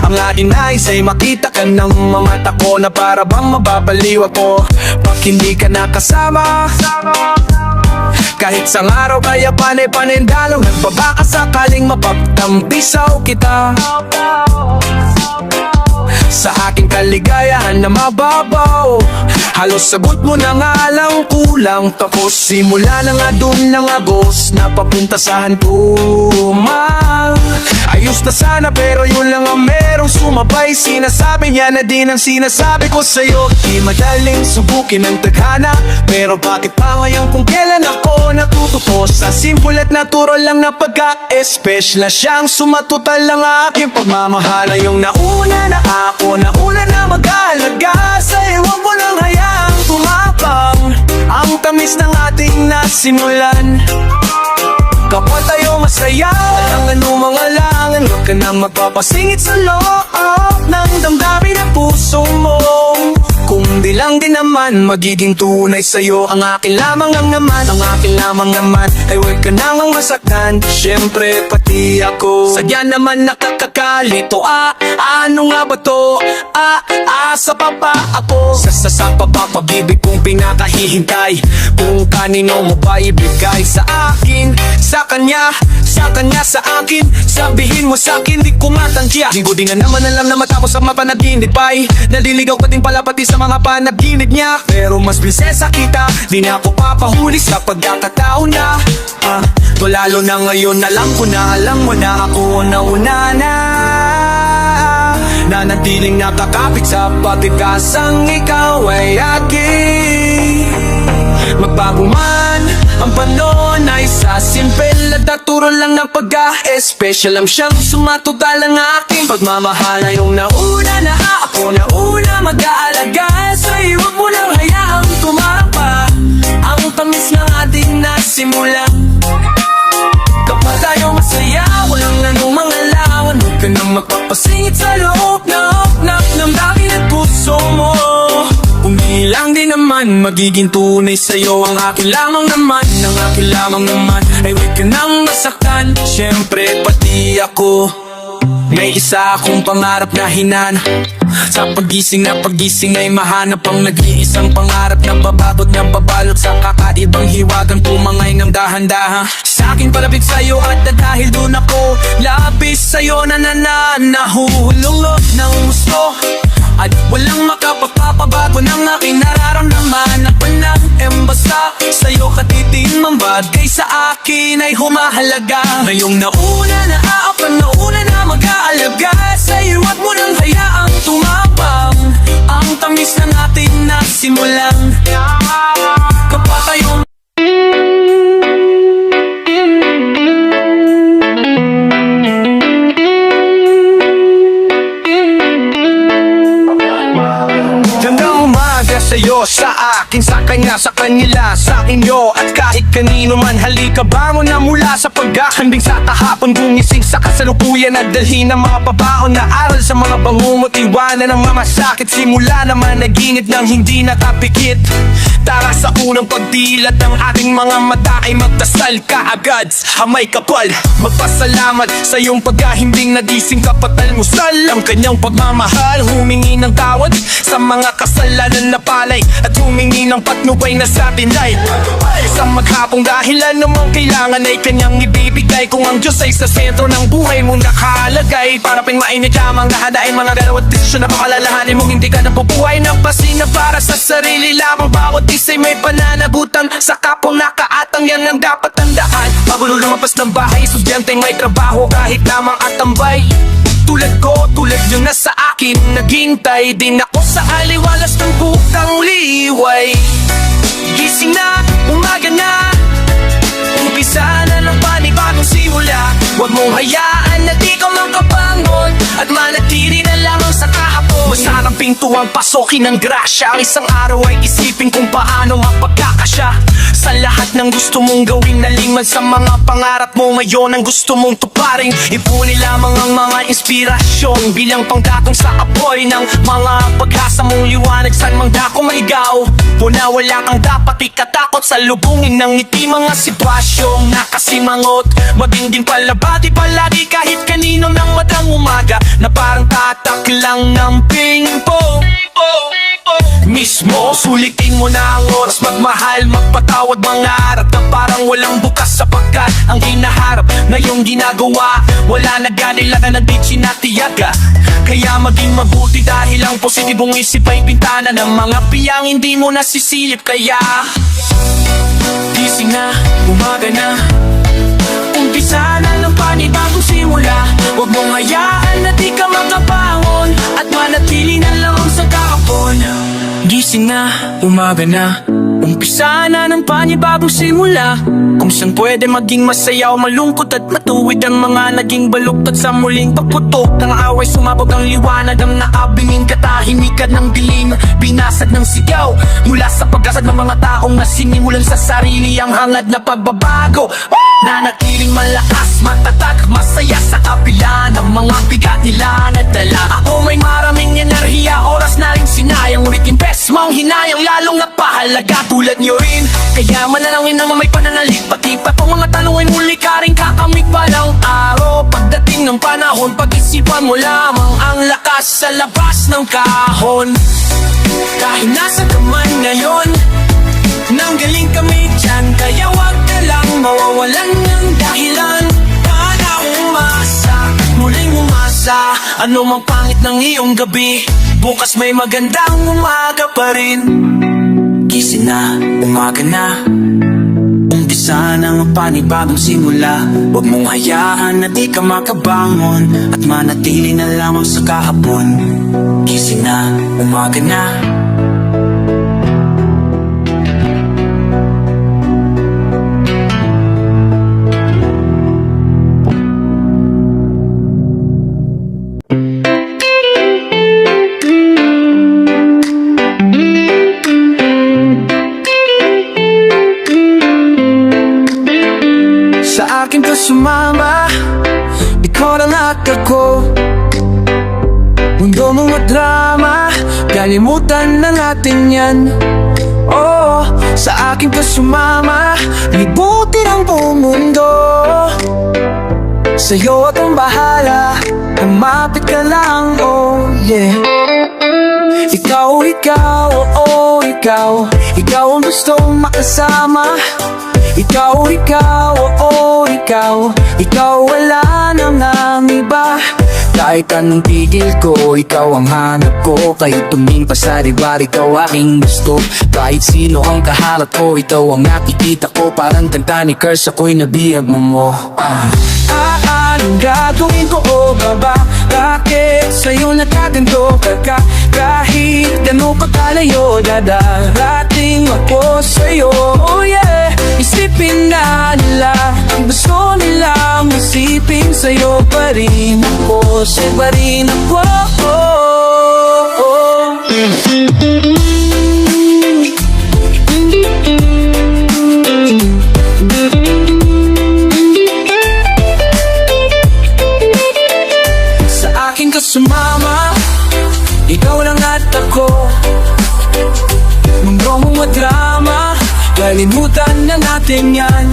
Ang aking nais ay makita ka ng mga mata ko, na para bang mababaliw ako pag hindi ka nakasama. Kahit sa araw kaya panay-panindalo, nagbabaka sakaling mapagtampisaw kita. Sa aking kaligayahan na mababaw, halos sagot mo na nga lang, kulang. Tapos simula na nga dun ng Agos, napapunta sa hantuman. Ayos na sana pero yun lang ang merong sumabay. Sinasabi niya na din ang sinasabi ko sa'yo. Di madaling subukin ang tadhana, pero bakit pa ngayon kung kailan ako natututo sa simple at natural lang na pagka-espesyal na siyang sumatutal lang aking pagmamahal. Yung nauna na ako, nauna na mag-aalaga sa'yo, huwag mo lang hayaang tumapang ang tamis ng ating nasimulan. Kapag tayo masaya, walang anumang alangan, huwag ka nang magpapasingit sa loob ng damdamin ng puso mo. Kung di lang din naman magiging tunay sa'yo ang akin lamang ang naman, ang akin lamang naman ay huwag ka nang masaktan, syempre pati ako. Sadya naman nakakakalito, ano nga ba to? Asa pa ba ako? Sa pagpapabibig kong pinakahihintay, kung kanino mo ba ibigay sa akin, sa kanya, sa akin. Sabihin mo sa akin, di ko matanggiya. Linggo din na naman alam na matapos ang mapanaginip ay naliligaw pa din pala pati sa mga panaginip niya. Pero mas prinsesa kita, di na ako papahuli sa pagkakataon na to, lalo na ngayon alam ko na, alam mo na ako nauna na nanatiling nakakapit sa pagkakasang ikaw ay aking. Magbago man ang panahon ay sa simple at natural lang ng pagka-espesyal lang siyang sumatutal ang aking pagmamahal. Yung nauna na ako, nauna mag-aalaga sa'yo, huwag mo lang hayaang tumapa ang tamis ng ating nasimulan. Kapag tayo masaya, walang anumang alangan, huwag ka nang magpapasingit sa loob ng dami at puso mo. Kung di lang din naman magiging tunay sa'yo ang akin lamang naman, ang akin lamang naman ay huwag ka nang masaktan, syempre pati ako. May isa akong pangarap na hinana, sa pagising ay mahanap ang nag-iisang pangarap na bababot na babalot sa kakaibang hiwagang tumangay ng dahan-dahan. Sa akin palapit sa'yo at dahil doon ako labis sa'yo na nahuhulog ng gusto. At walang makapapabago ng aking nararamdaman. Ako na basta sa'yo katitin man bagay sa akin ay humahalaga. Ngayong nauna na ako, nauna na mag-aalaga sa'yo, huwag mo nang hayaang tumapang ang tamis ng ating nasimulan. Kapag tayo sa'yo, sa akin, sa kanya, sa kanila, sa inyo at kahit kanino man. Halika bangon na mula sa paghahambing sa kahapon, gumising sa kasalukuyan at dalhin ang mga pabaon na aral sa mga bangungot, iwanan ang mamasakit. Simula naman nagingit ng hindi nakapikit. Tara sa unang pagdilat ng ating mga mata ay magdasal ka agad sa may kapal. Magpasalamat sa iyong paghahimbing, nagising kapat almusal ang kanyang pagmamahal. Humingi ng tawad sa mga kasalanan na palay at humingi ng patnubay na sa tinday. Sa maghapong dahilan namang kailangan ay kanyang ibibigay. Kung ang Diyos ay sa sentro ng buhay mo nakalagay, para ping mainit lamang nahadain mga galaw at desisyon na pakalalahanin mong hindi ka nabubuhay ng pasinag para sa sarili lamang. Bawat isa'y may pananagutan sa kapong nakaatang, yan ang dapat tandaan. Bago lumabas ng bahay, estudyante may trabaho kahit lamang at tambay. Tulad ko, tulad nyo na sa akin, naghintay din ako sa aliwalas ng bukang liway. Gising na, umaga na, umpisa na ng panibagong simula. Huwag mong hayaan na di ka makabangon at manatili na lamang sa kahapon. Basta ng pintuang pasokin ng grasya. Ang isang araw ay isipin kung paano mapagkakasya sa lahat ng gusto mong gawin. Naliman sa mga pangarap mo ngayon ang gusto mong tuparin. Ipunin lamang ang mga inspirasyon bilang panggatong sa apoy ng mga pag-asa mong liwanag. Saan mang dako maigaw o na wala kang dapat ikatakot sa lubungin ng ngiti. Mga sitwasyong nakasimangot, maginding palabati palagi kahit kanino ng matang umaga na parang tatak lang ng ping-pong. Mismo, sulitin mo na ang oras, magmahal, magpatawad, mangarap na parang walang bukas sapagkat ang hinaharap na iyong ginagawa wala na ganila na di sinatiyaga. Kaya maging mabuti dahil ang positibong isip ay bintana ng mga piyang hindi mo nasisilip. Kaya gising na, umaga na, umpisa na ng panibagong simula. Huwag mong hayaan na di ka makabangon at manatili na lang sa kahapon. Gising na, umaga na, umpisa na ng panibagong simula. Kung saan pwede maging masaya o malungkot at matuwid ang mga naging baluktot sa muling pagputok ng away. Sumabog ang liwanag, ang nakabinging katahimikan ng dilim. Binasag ng sigaw mula sa pag-asad ng mga taong nasinimulan sa sarili ang hangad na pagbabago. Nanatiling malakas, matatag, masaya sa kapila ng mga bigat nila na dala. Ako may maraming enerhiya, oras na rin sinayang. Ngunit imbes mong hinayang, lalong napahalaga tulad nyo rin. Kaya manalangin naman may pananalig, pati pa pang mga tanong ay muli ka rin kakamig pa ng araw. Pagdating ng panahon, pag-isipan mo lamang ang lakas sa labas ng kahon. Kahit nasa ka man ngayon, nanggaling kami dyan, kaya wag ka lang mawawalan ng dahilan para umasa, muling umasa. Ano mang pangit ng iyong gabi, bukas may magandang umaga pa rin. Gising na, umaga na, umpisa na ang panibagong simula. Huwag mong hayaan na di ka makabangon at manatili na lamang sa kahapon. Gising na, umaga na. Sa akin ka sumama, ikaw lang at ako. Mundo mga drama, kalimutan na natin yan. Oh, sa akin ka sumama, libutin ang buong mundo. Sa'yo akong bahala, lumapit ka lang, oh yeah. Ikaw, oh ikaw, ikaw ang gustong makasama. Ikaw, oh ikaw wala nang iba. Kahit anong tigil ko, ikaw ang hanap ko. Kahit tuming pa sa ribar, ikaw aking gusto. Kahit sino ang kaharap ko, ikaw ang nakikita ko. Parang kanta ni Curse, ako'y nabihag mo. Anong gagawin ko o ba? Bakit sa'yo nagkaganto ka? Kahit gano'n pa kalayo, dadarating ako sa'yo. Oh yeah, isipin na nila, gusto nilang isipin sa'yo pa rin ako, sa'yo pa rin ako. Sa akin ka sumama, ikaw lang at ako. Mundo mong madrama, kalimutan na natin yan.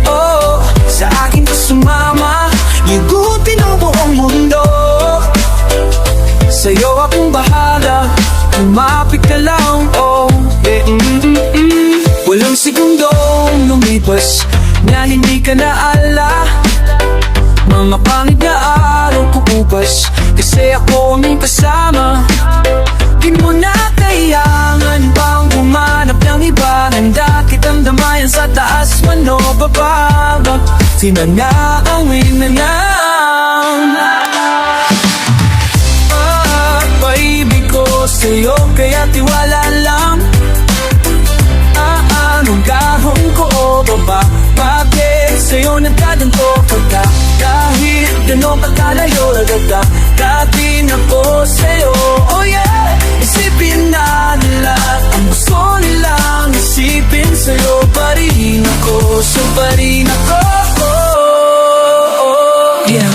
Oh, sa akin ka sumama, ligutin ang buong mundo. Sa'yo akong bahala, lumapit ka lang, oh yeah. Walang segundong lumipas na hindi ka naala. Mga pangit na araw kukupas, kasi ako ang kasama. Di mo na kailangan pang humanap ng iba. Handa kitang damayan sa taas man o baba. Sinanangawin na lang. Paibig ko sa'yo, kaya tiwala lang. Anong gagawin ko o baba? Bakit sa'yo nagkaganto ka? Kahit ganun gaano kakalayo nagagagatin ako sa'yo. Oh yeah, isipin na nila ang gusto nilang isipin sa'yo. Pa rin ako, so pa rin ako. Yeah.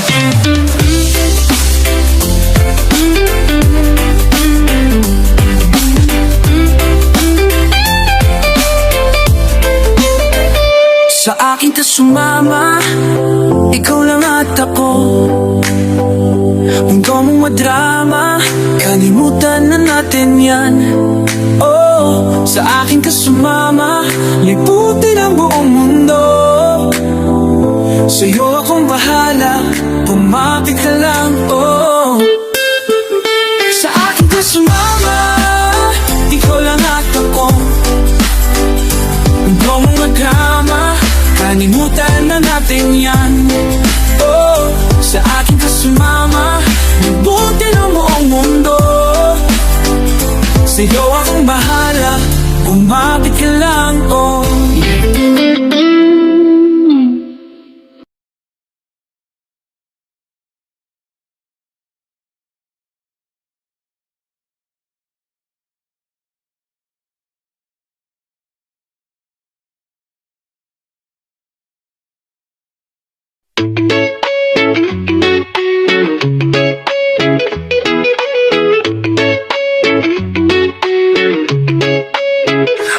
Sa akin ka sumama, ikaw lang at ako. Mundo mong madrama, kalimutan na natin yan. Oh, sa akin ka sumama, liputin ang buong mundo. Sa'yo akong bahala, pumapit ka lang, oh. Sa akin ka sumama, ikaw lang at ako. Mundo mong madrama, kalimutan na natin yan. Oh, sa akin ka sumama, libutin ang buong mundo. Sa'yo akong bahala, bumapit ka lang, oh.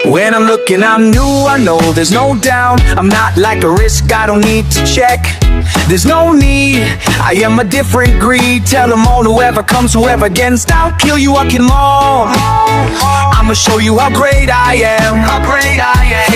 When I'm looking, I'm new, I know there's no doubt. I'm not like a risk, I don't need to check. There's no need, I am a different breed. Tell them all, whoever comes, whoever against, I'll kill you, I'll kill them all. I'ma show you how great I am. How great I am.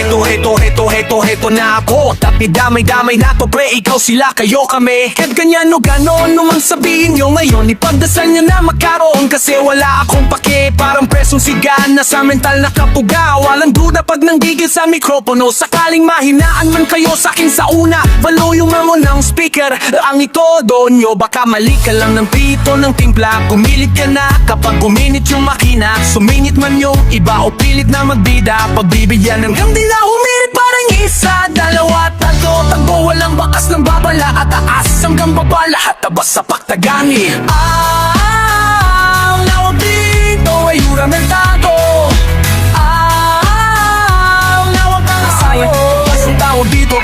Heto na ako. Tapi damay-damay na to, pre. Ikaw sila, kayo kami. Kahit ganyan o ganon, naman sabihin nyo ngayon, ipagdasal nyo na magkaroon. Kasi wala akong pake, parang presong sigan na sa mental na kapuga. Walang duda pag nanggigil sa mikropono. Sakaling mahinaan man kayo sa akin sa una, balo yung mango ng speaker. Ang itodo nyo, baka mali ka lang ng pito ng timpla. Gumilit ka na kapag guminit yung makina. Sumingit man yung iba o pilit na magbida. Pagbibigyan hanggang di na humirit parang isa, dalawa, tatlo, tagbo. Walang bakas ng babala at taas hanggang baba. Lahat tabas sa pagtagani. Ang lawag dito ay juramentado. Ang lawag ng asayo, ang tawag dito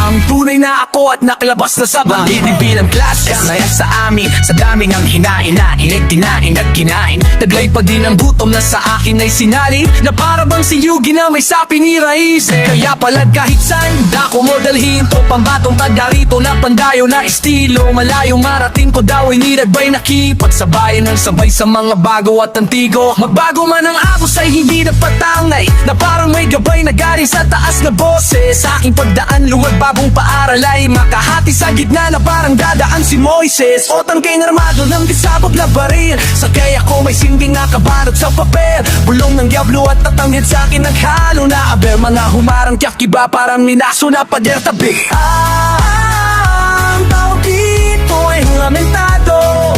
ang tunay na ako at nakalabas na sa banditi bilang klase. Naya sa amin, sa daming ang hinain-nain, tinain at kinain. Taglay pa din ang gutom na sa akin ay sinali, na para bang si Yugi na may sapi ni Raiz. Kaya pala kahit saan, dako mo dalhin to. Pambatong taga rito na pandayo na estilo. Malayong marating ko daw ay niragbay na kipagsabayan ng sabay sa mga bago at antigo. Magbago man ang agos ay hindi nagpatangay, na parang may gabay na galing sa taas na boses. Sa aking pagdaan, luwag bagong paaral ay makahati sa gitna na parang dadaan si Moises. O tangkay armado ng disabog na baril, sakay ako may simbing na kabanat sa papel. Bulong ng diablo at tatanghid sa akin naghalo na aber. Mga humarang tiyak iba parang minaso na pader tabi. Ang tawag dito ay lamentado.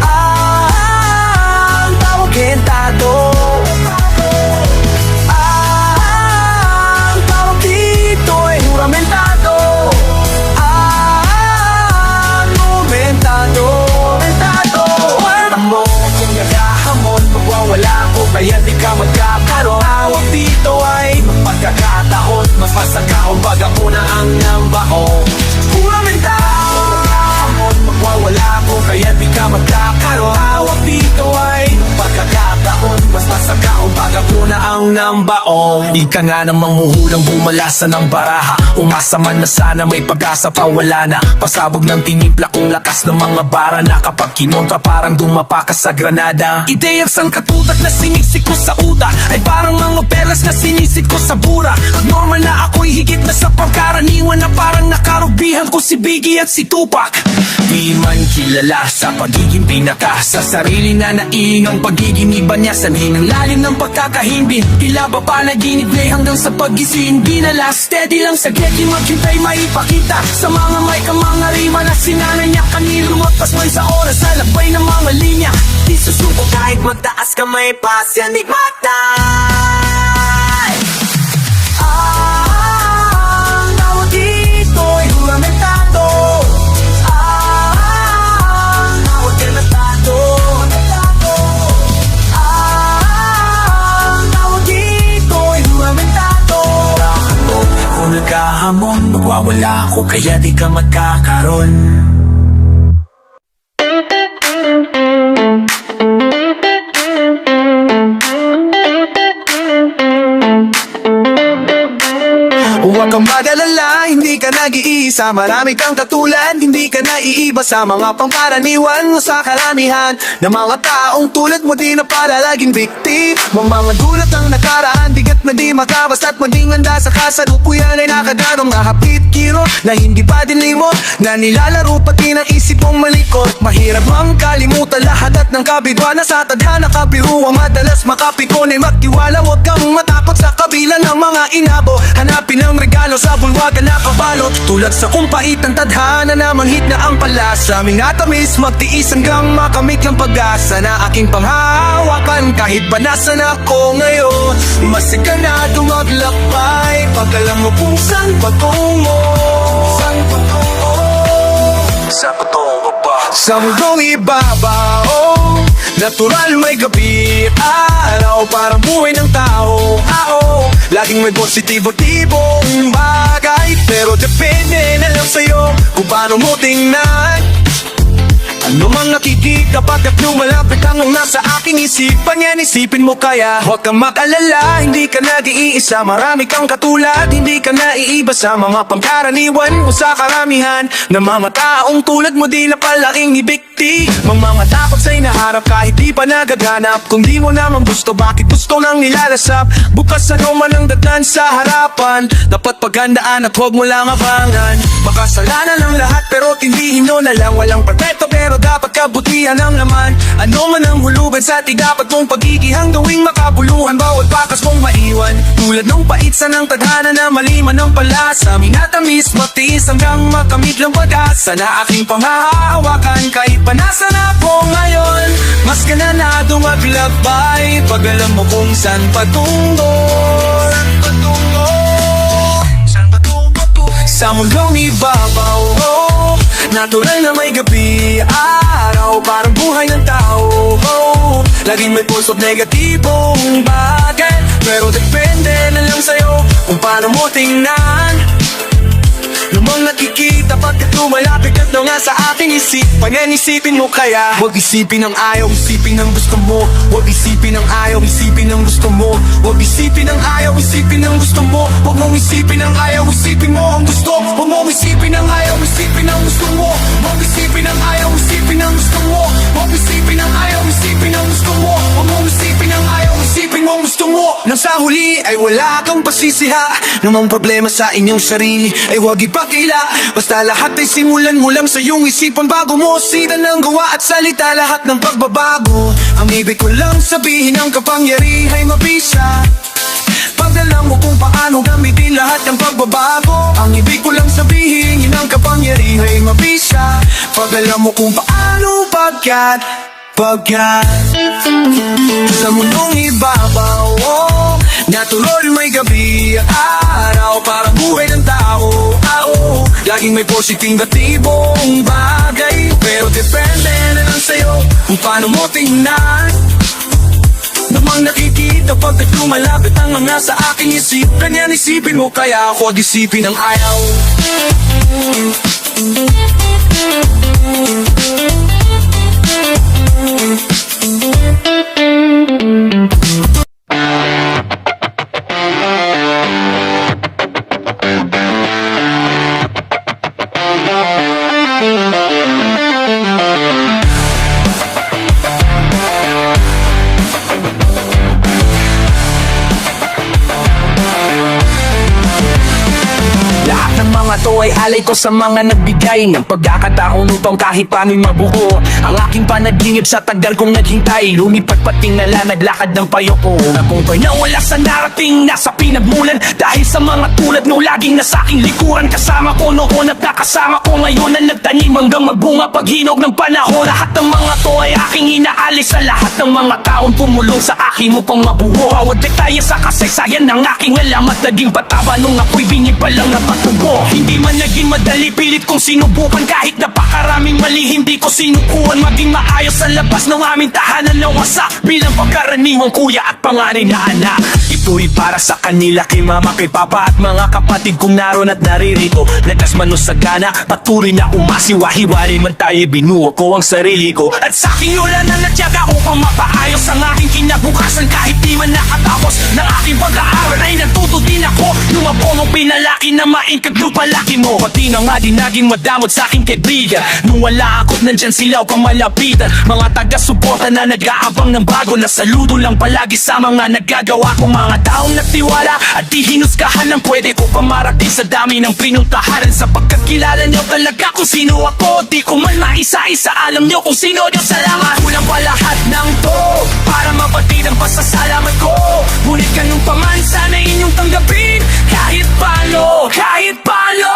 Ang tawag hentado. Ang tawag dito ay juramentado. Wala ko kaya di ka magkakaroon. Tawag dito ay pagkakataon. Mapasakaon pag ako na ang nambaon. Juramentado. Magwawala ko kaya di ka magkakaroon. Tawag dito ay pagkakataon. Mas masakaon pag ako na ang nambaon. Ika nga ng manghuhulang bumalasa ng baraha. Umasa man na sana may pag-asa pa, wala na. Pasabog ng tinimpla kung lakas ng mga bara na kapag kinontra parang dumapa ka sa granada. Ideyang sangkatutak na sinisik ko sa utak ay parang mga perlas na sinisit ko sa bura. Normal na ako'y higit na sa pagkaraniwan, na parang nakarubihan ko si Biggie at si Tupac. Di man kilala sa pagiging pinaka, sa sarili na naiingang pagiging iba niya. Sanhin ang lalim ng pagkakahimbing, tila ba panaginip na hanggang sa pag-gising. Binala steady lang sa geti, maghintay maipakita sa mga mic ang mga rima na sinanay niya. Kanil lumagpas man sa oras sa labay ng mga linya. Di susuko kahit magtaas kamay pa siya ni Magday. Ang tawag dito ay juramentado. wala ako, kaya di ka magkakaroon. Huwag kang mag-alala, hindi ka nag-iisa. Marami kang katulad, hindi ka naiiba sa mga pangkaraniwan o sa karamihan ng mga taong tulad mo di na para laging victim. Mga gulat ang nakaraan, bigat na di makabas at maging handa sa kasalukuyan ay nakadarong nakapit kiro na hindi pa dinlimot, na nilalaro pati ng isip mong malikot. Mahirap mang kalimutan lahat at ng kabidwa na sa tadhana kabiruang madalas makapikon ay magtiwala. Huwag kang matakot sa kabila ng mga inabo, hanapin ang regalo sa bulwagan na kabalot. Tulad sa kumpait ng tadhana na manghit na ang palasa, aming natamis magtiis hanggang makamit ng pag-asa na aking panghahawakan. Kahit banasan ako ngayon, masiganado maglakbay pag alam mo kung saan patungo. Saan patungo? Saan patungo ba? Sa mundong ibabaw, natural may gabi, araw, parang buhay ng tao. Laging may positibo-tibong bagay, pero depende na lang sa'yo kung paano mo tingnan. Ano mang nakikita pagkat lumalapit ang nasa aking isipan, yan isipin mo kaya. Huwag kang mag-alala, hindi ka nag-iisa. Marami kang katulad, hindi ka naiiba sa mga pangkaraniwan o sa karamihan ng mga taong tulad mo di na palaking ibikti. Mga takot sa inaharap kahit di pa nagaganap. Kung di mo naman gusto, bakit gusto nang nilalasap? Bukas ano man ang datan sa harapan, dapat paghandaan at huwag mo lang abangan. Makasalanan ng lahat pero tindihin mo na lang. Walang perfecto pero dapat kabutihan ang laman. Ano man ang hulugan sa dapat mong pagigihang gawing makabuluhan. Bawat bakas mong maiwan, tulad ng paitsa ng tadhana na maliman ng palasa. Minatamis, matiis hanggang makamit lang pag-asa na aking panghahawakan. Kahit panasan ako ngayon, mas gananado maglakbay pag alam mo kung saan patungo. Saan patungo? Saan patungo? Sa mundong ibabaw, natural na may gabi, araw, parang buhay ng tao. Laging may puso't negatibong bagay, pero depende na lang sa'yo kung paano mo tingnan. Lumang nakikita pagkat lumalapit at nga sa ating isipan, yan isipin mo kaya. Huwag isipin ang ayaw, isipin ang gusto mo. Huwag isipin ang ayaw, isipin ang gusto mo. Huwag isipin ang ayaw, isipin ang gusto mo. Huwag mong isipin ang ayaw, isipin mo ang gusto. Huwag mong isipin ang ayaw, isipin ang gusto mo. Huwag isipin ang ayaw, isipin ang gusto mo. Huwag isipin ang ayaw, isipin ang gusto mo. Huwag mong isipin ang ayaw, isipin mo ang gusto mo. Nang sa huli ay wala kang pasisiha. Namang problema sa inyong sarili ay huwag ipakila. Basta lahat ay simulan mo lang sa iyong isipan bago mo sidan ng gawa at salita lahat ng pagbabago. Ang ibig ko lang sabihin ang kapangyarihan ay mabisa. Pag alam mo kung paano gamitin lahat ng pagbabago. Ang ibig ko lang sabihin yun ang kapangyarihan ay mabisa. Pag alam mo kung paano pagkat sa mundong ibabaw, natural may gabi, araw, parang buhay ng tao. Laging may positibong bagay, pero depende na lang sa'yo kung paano mo tingnan. Namang nakikita pagkat lumalapit ang nasa aking isipan, yan isipin mo kaya. Huwag isipin ang ayaw. To ay alay ko sa mga nagbigay ng pagkakataon upang kahit paano'y mabuo ang aking panaginip sa tagal kong naghintay. Lumipat pating nala, naglakad ng payo ko. Nakumpay na wala sa narating, nasa pinagmulan. Dahil sa mga tulad no, laging nasa aking likuran. Kasama ko noon at nakasama ko ngayon, na nagtanim hanggang magbunga paghinog ng panahon. Lahat ng mga to ay aking inaalis sa lahat ng mga taong pumulong sa akin upang mabuo. Bawat detalye sa kasaysayan ng aking alamat naging pataba nung ako'y bingi pa lang napatubo. Hindi man naging madali, pilit kong sinubukan. Kahit napakaraming mali, hindi ko sinukuhan. Maging maayos sa labas ng aming tahanan na wasak bilang pagkaraniwang kuya at panganay na anak. ito'y para sa kanila, kay mama, kay papa at mga kapatid kong naroon at naririto. Lakas man o sagana, patuloy na umasiwa-hiwalay man tayo, binuo ko ang sarili ko. At sa aking ulan na natyaga upang mapaayos ang aking kinabukasan, kahit di man nakatapos ng aking pag-aaral ay natuto din ako. Lumabong ang pinalaki na maingkagdupalaki mo. Pati na nga din naging madamot sa aking kaibigan. Nung wala ako't nandyan sila upang malapitan. Mga taga-suporta na nag-aabang ng bago, na saludo lang palagi sa mga nagagawa kong mga taong nagtiwala at di hinusgahan ng pwede ko pamarating sa dami ng pinuntahanan. Sapagkat kilala niyo talaga kung sino ako, di ko man maisa-isa alam niyo kung sino niyo. Salamat, kulang pa lahat ng to para mapatid ang pasasalamat ko. Ngunit ganun pa man, sana inyong tanggapin kahit paano, kahit paano.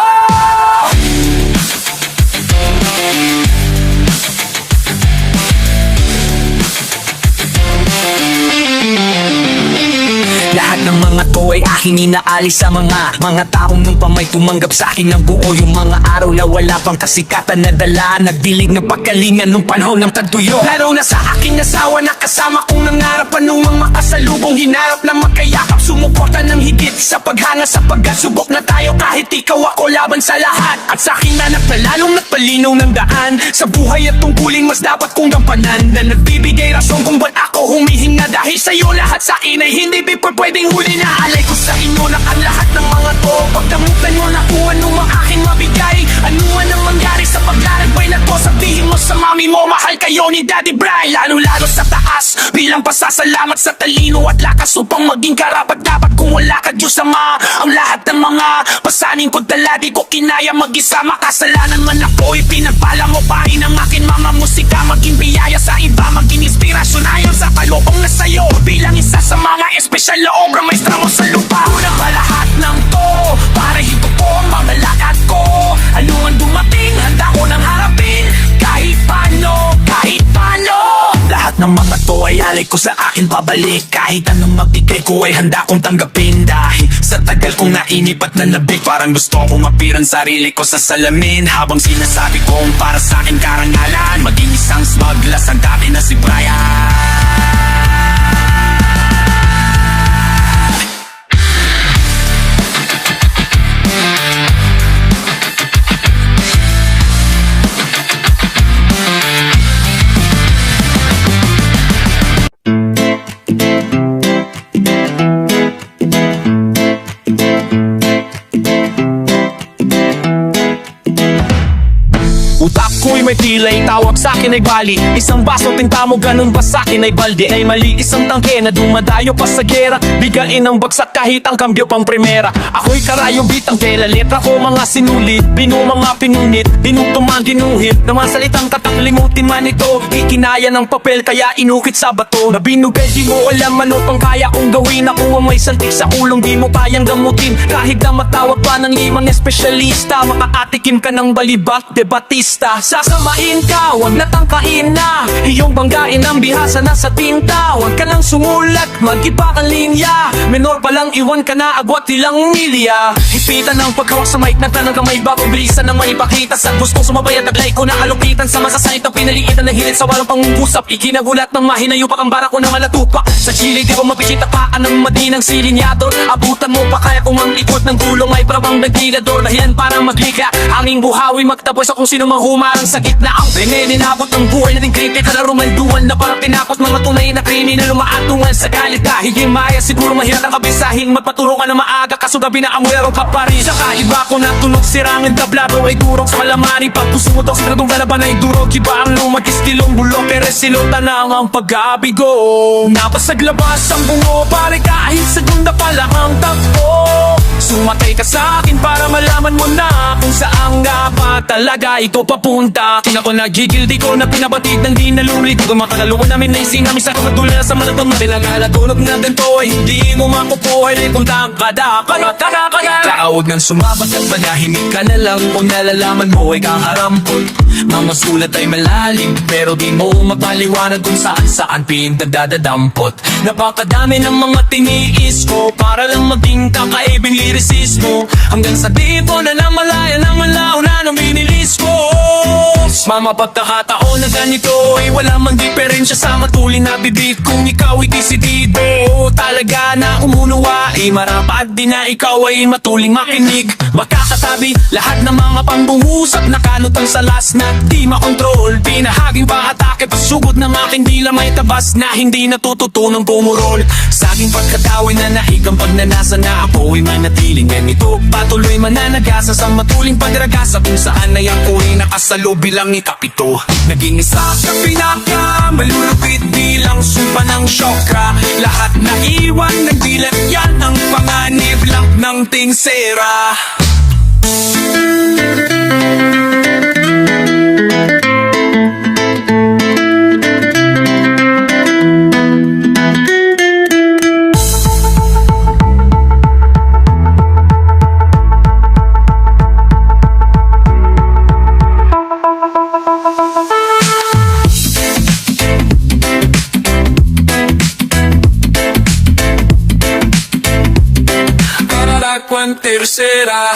Lahat ng mga to ay aking inaalis sa mga taong nung pa may tumanggap sa akin ng buo. Yung mga araw na wala pang kasikatan na dala, nagdilig ng pagkalingan nung panahon ng tagtuyo. Laro na sa aking nasawa na kasama kong nangarap, anumang makasalubong hinarap na makayakap. Sumuporta ng higit sa paghanga sa pagkasubok na tayo, kahit ikaw ako laban sa lahat. At sa aking anak na lalong nagpalinaw ng daan sa buhay at tungkulin mas dapat kong gampanan, na nagbibigay rason kung ba't ako humihinga. Dahil sa'yo lahat sa akin ay hindi pwedeng huli na. Alay ko sa inyo na ang lahat ng mga to. Pagdamutan mo na kung ano mang aking mabigay, ano man ang mangyari sa paglalagway na to. Sabihin mo sa mami mo, mahal kayo ni Daddy Brian. Lalo sa taas, bilang pasasalamat sa talino at lakas upang maging karapat-dapat. Kung wala ka Diyos Ama, ang lahat ng mga pasanin ko dala, di ko kinaya mag-isa. Makasalanan man ako, ipinagpala mo pa rin ang akin mga musika. Maging biyaya sa iba, maging inspirasyon ayon sa kalupang na sa'yo. Bilang isa sa mga espesyal na obra maestra mo sa lupa. Unang ba lahat ng to para hito po ang mga lakad ko. Ano ang dumating, handa ko nang harapin kahit paano, kahit paano. Lahat ng mga to ay alay ko sa akin pabalik. Kahit anong magbigay ko ay handa kong tanggapin. Dahil sa tagal kong nainip at nanabik, parang gusto kong mapiran sarili ko sa salamin. Habang sinasabi kong para sa akin karangalan, maging isang smuggler sa dati na si Brian. Utak ko'y may tilay, tawag sa'kin ay bali. Isang baso tinta mo, ganun ba sa'kin ay balde? Ay mali, isang tangke na dumadayo pa sa gera. Bigain ang bagsak kahit ang kambyo pang primera. Ako'y karayong bitang tela, letra ko mga sinulit, binu mga pinunit, binutuman ginuhit. Na mga salitang kataklimutin man ito, ikinaya ng papel kaya inukit sa bato. Na binugay di mo alam ano pang kaya kong gawin. Ako ang may santik sa ulong di mo kayang gamutin. Kahit na matawag pa ng limang espesyalista, makaatikim ka ng balibak de Batista. Sasamain ka, wag na tangkain na. Iyong banggain ang bihasa na sa tinta. Wag ka lang sumulat, mag-iba kang linya. Menor pa lang iwan ka na, agwat ilang milya. Hipitan ng pagkawak sa mic na tanang kamay, bago bilisan ng maipakita. Sa gustong sumabay at naglay ko na alupitan. Sa masasalitang pinaliitan na hilit sa walang pangungusap. Ikinagulat ng mahinayo pa kang bara ko na malatupak. Sa chili di ko mapichitapaan ng madinang silinyador. Abutan mo pa kaya kung ang ikot ng gulong ay parang nagtilador. Dahilan para maglika, hanging buhawi magtapos sa kung sino mang humarang sa gitna. Ang vengen inabot ng buhay nating kripe, kalaro malduan na parang tinakot mga tunay na kriminal umaatungan sa galit. Dahil maya siguro mahirap ang kabisahin, magpaturo ka na maaga kaso gabi na amwero ka pa rin. Saka iba ko na tunog sirangin tablado ay durog sa kalamani. Pag puso mo to sa lalaban ay durog, iba ang lumag istilong bulok. Pero silota na ang pag-aabig ko. Napasaglabas ang bungo pare kahit segunda pa lang ang takbo. Sumatay ka sa akin para malaman mo na kung saan nga pa talaga ito papunta. Kung ako nagigil di ko na pinabatid ng di nalulit. Kung makakalungan namin na ising namin sa kamatula na sa malatong nabilangalagunog na ganito ay hindi mo makukuhay rin kung tangkada. Kaawag ng sumabat at panahimik ka na lang. Kung nalalaman mo ay kakarampol. Mga sulat ay malalim pero di mo mapaliwanag kung saan pinagdadadampot. Napakadami ng mga tiniis ko para lang maging kakaibing liris romantisismo, hanggang sa tipo na namalaya ng malaw na nang binilis ko. Mama, pagkakataon na ganito ay wala mang diferensya sa matulin na bibig. Kung ikaw ay desidido talaga na umunawain, marapat din na ikaw ay matuling makinig. Makakatabi lahat ng mga pangungusap na kanutang salas na di makontrol. Pinahaging paatake, pasugod ng aking dila, may tabas na hindi natututunang pumurol. Saging pagkatawin na nahigang pagnanasa na ako ay manatiling ganito. Patuloy mananagasa sa matuling pagragasa kung saan ay ako ay nakasalo bilang ikapito. Naging isa sa pinaka malulupit bilang sumpa ng syokra. Lahat na iwan ng dilat, yan ang panganib lang ng tingsera. En tercera.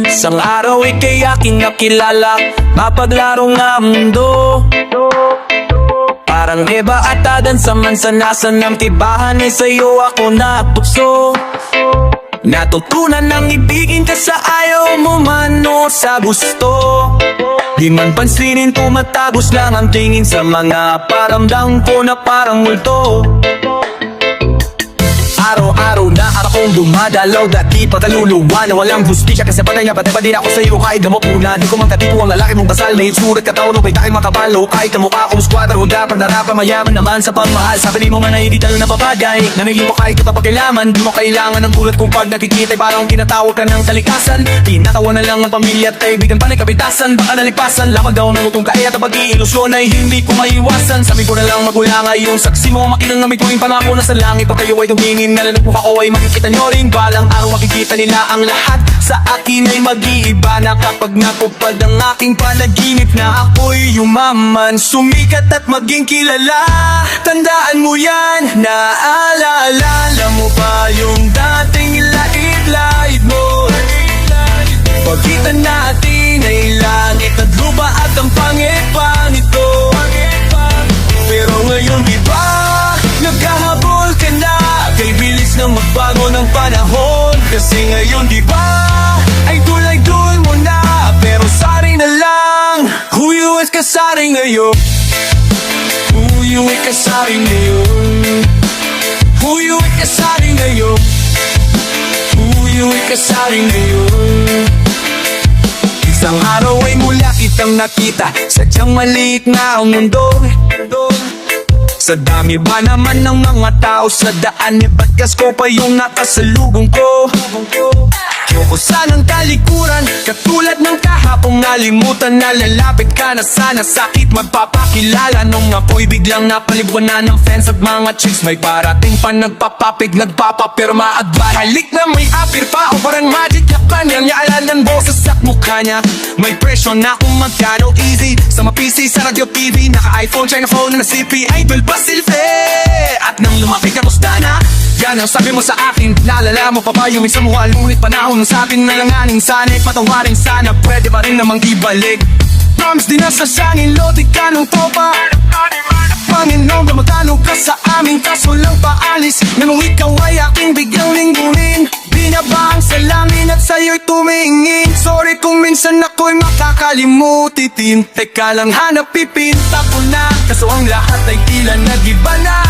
Isang araw ay kay aking nakilala, mapaglarong nga mundo. Parang iba at adan sa mansanasan ng tibahan ay sa'yo ako natukso. Natutunan ng ibigin ka sa ayaw mo man o sa gusto. Di man pansinin, tumatagos lang ang tingin sa mga paramdam ko na parang multo. Araw-araw na akong dumadalaw, dati pataluluwa na walang hustisya. Kasi patay nga pati pa din ako sa'yo kahit na mapuna. Di ko mang katipo ang lalaki mong kasal, may surat katawan o may taking makapalo. Kahit na mukha akong squatter o dapat narapa, mayaman naman sa pagmahal. Sabi ni mo man ay hindi talo na papagay, namigil mo kahit kapag kailaman. Di mo kailangan ng tulad kung pag nakikita parang tinatawag ka ng talikasan. Tinatawa na lang ang pamilya at kaibigan, panay kabitasan. Baka nalipasan, lamang daw ng utong kaya at pag-iilusyon ay hindi ko maiwasan. Sabi ko na lang magulang ay yung saksi mo, makinang na may tuwing pangako na sa langit. Pag kayo ay tumingin, nalanap mo ako ay makikita nyo rin. Balang araw makikita nila ang lahat sa akin ay mag-iiba na kapag nakupad ang aking panaginip na ako'y yumaman, sumikat at maging kilala. Tandaan mo yan, naalala mo pa yung dating lait-lait mo. Pagitan natin ay langit at lupa at ang pangit-pangit ko. Pero ngayon di ba nagkahabol ka na, kay bilis na magbago ng panahon. Kasi ngayon di ba ay dul mo na, pero sari na lang. Huyuwit ka sari ngayon, huyuwit ka sari ngayon, huyuwit ka sari ngayon, huyuwit ka sari ngayon. Isang araw ay mula kitang nakita, sadyang maliit na ang mundo. Sa dami ba naman ng mga tao sa daan, ba't gasko pa yung nakasalubong ko? Ayoko sanang talikuran, katulad ng kahapong nalimutan na lalapit ka na sana, sakit magpapakilala. Nung ako'y biglang napalibunan ng fans at mga chicks, may parating pa nagpapapig, nagpapapirma at halik na may apir pa o parang magic na kanyang yaalan ng boses at mukha niya. May presyo na kung magkano easy sa mapisi, sa radio, TV, naka-iPhone, China phone na CP, idol pa silfe. At nang lumapit ka, gusta na yan ang sabi mo sa akin, naalala mo pa ba yung isang mukha? Ngunit panahon sa atin na langaning sanay, patawarin sana, pwede pa rin namang ibalik. Promise din na sa sangin, loti ka ng topa. Panginoon, magkano ka sa amin, kaso lang paalis. Nang ikaw ay aking biglang linggunin, binabang sa langin at sa'yo'y tumingin. Sorry kung minsan ako'y makakalimutin. Teka lang, hanap pipinta ko na, kaso ang lahat ay tila nag-iba na.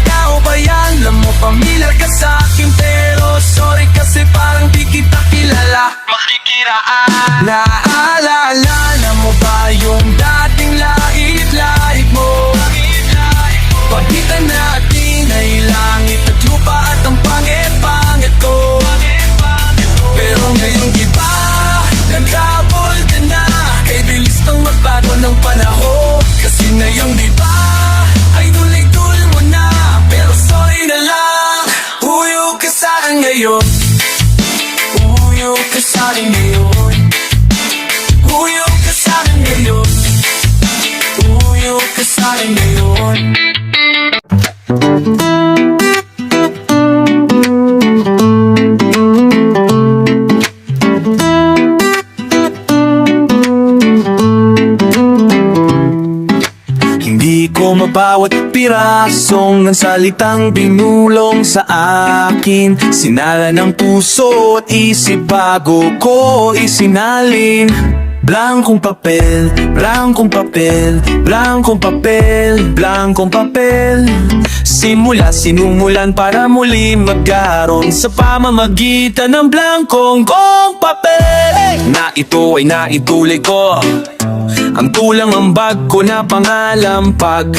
Ikaw ba yan? Alam mo, familiar ka sa akin, pero sorry kasi parang di kita kilala. Makikiraan. Naalala mo ba yung dating lait-lait mo? Pagitan natin ay langit at lupa at ang pangit-pangit ko. Pero ngayon di ba nagkabol ka na, kay bilis ng magbago ng panahon. Kasi ngayon di ba Huyo ka sa'kin ngayon. Huyo ka sa'kin ngayon. Huyo ka sa'kin ngayon. Hindi ko mabawat pirasong ng salitang binulong sa akin. Sinala ng puso at isip bago ko isinalin. Blankong papel, blankong papel, blankong papel, blankong papel. Sinumulan para muli magkaroon sa pamamagitan ng blankong papel. Na ito ay naituloy ko, ang tulang ambag ko na pangalan. Pag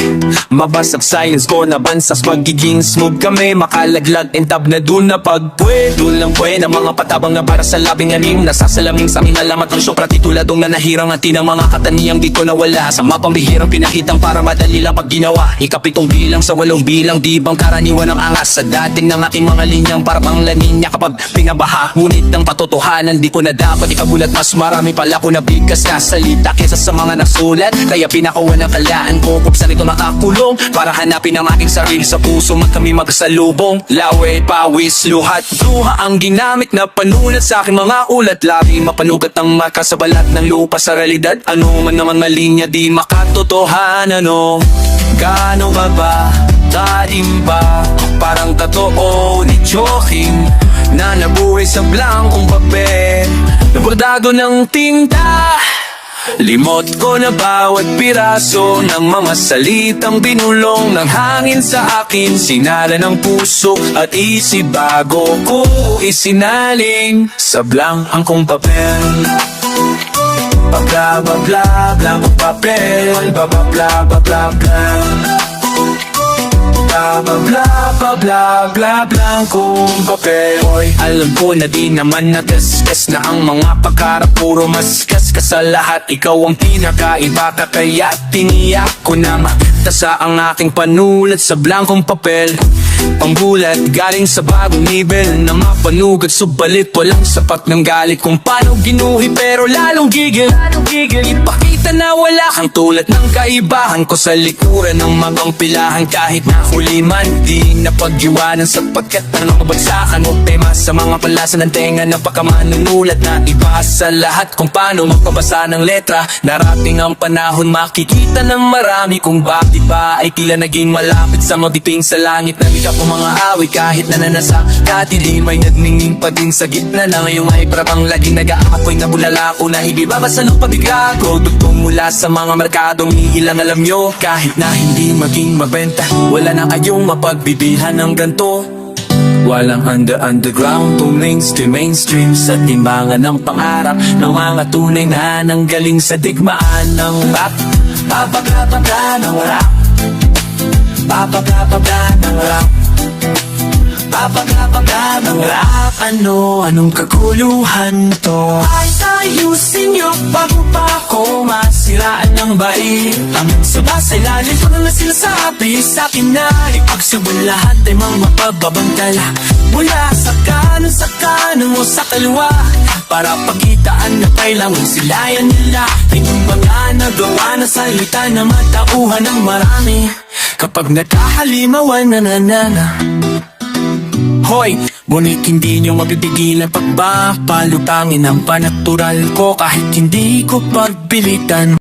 mabasag science ko na bansas, magiging smooth kami, makalaglag and tab na dun na pagpwe. Dun lang pwe ng mga patabang na para sa labing anim, nasasalaming sa aking alamat ng syopra tituladong na nahirang at ng mga kataniyang di ko nawala. Sa mapambihirang pinakitang para madali lang pag ginawa. Ikapitong bilang sa walong bilang, di bang karaniwan ang angas sa dating ng aking mga linyang parang laninya kapag pinabaha. Ngunit ng patotohanan di ko na dapat ikagulat, mas marami pala ko na bigkas na salita kesa sa mga nasulat. Kaya pinakawan ang kalaan ko kung saan ito nakakulong, para hanapin ang aking sarili sa puso at kami magsalubong. Lawe, pawis, luhat, luha ang ginamit na panulat sa aking mga ulat. Labi mapanugat ang maka sa balat ng lupa sa realidad. Ano man naman malinya di makatotohanan. Ano gaano ba taimba, parang totoo ni Joking na nabuhay sa blankong papel na bordado ng tinta. Limot ko na bawat piraso ng mga salitang binulong ng hangin sa akin. Sinala ng puso at isip bago ko isinaling sa blankong papel. Bla bla bla bla papel, bla bla bla bla bla bla. Bla bla bla bla bla blankong papel. Oy, alam ko na di naman nagasgas na ang mga pagkarap, puro maskas ka sa lahat. Ikaw ang pinakaiba ka kaya tiniyak ko na matasa ang aking panulat sa blankong papel. Pambulat galing sa bagong nivel na mapanugat, subalit walang sapat ng galit kung paano ginuhi pero lalong gigil. Ipakita na wala kang tulad ng kaibahan ko sa likuran ng magang pilahan. Kahit na huli man di napag-iwanan sapagkat ang mabagsakan o tema sa mga palasan ng tenga ng pagkamanunulat na iba sa lahat kung paano magpabasa ng letra. Narating ang panahon makikita ng marami kung bakit ba ay tila naging malapit sa magdiping sa langit na bigap ng mga awit. Kahit na nanasa katilim may nagningning pa din sa gitna na ngayong ay parang laging nag-aapoy na bulala ko na hindi babasa ng pabigla ko. Dugtong mula sa mga merkadong ilang alam nyo, kahit na hindi maging mabenta, wala na kayong mapagbibilhan ng ganto. Walang underground to mainstream sa timbangan ng pangarap ng mga tunay na nanggaling sa digmaan ng rap. Papagapagla ng rap, papagapagla ng rap, papagapagla ng rap. Anong kaguluhan to? Ayusin nyo bago pa ako masiraan ng bait. Ang sa basa ilalim ko na sinasabi sa akin na ipagsubon lahat ay mga mapababantala mula sa kanan mo sa kaliwa, para pagitaan na kailangan silayan nila. Inyong mga nagawa na salita na matauhan ng marami kapag nakahalimawan na nanana. Hoy, ngunit hindi nyo mapipigilan pagbapalutangin ang panatural ko kahit hindi ko pagpilitan.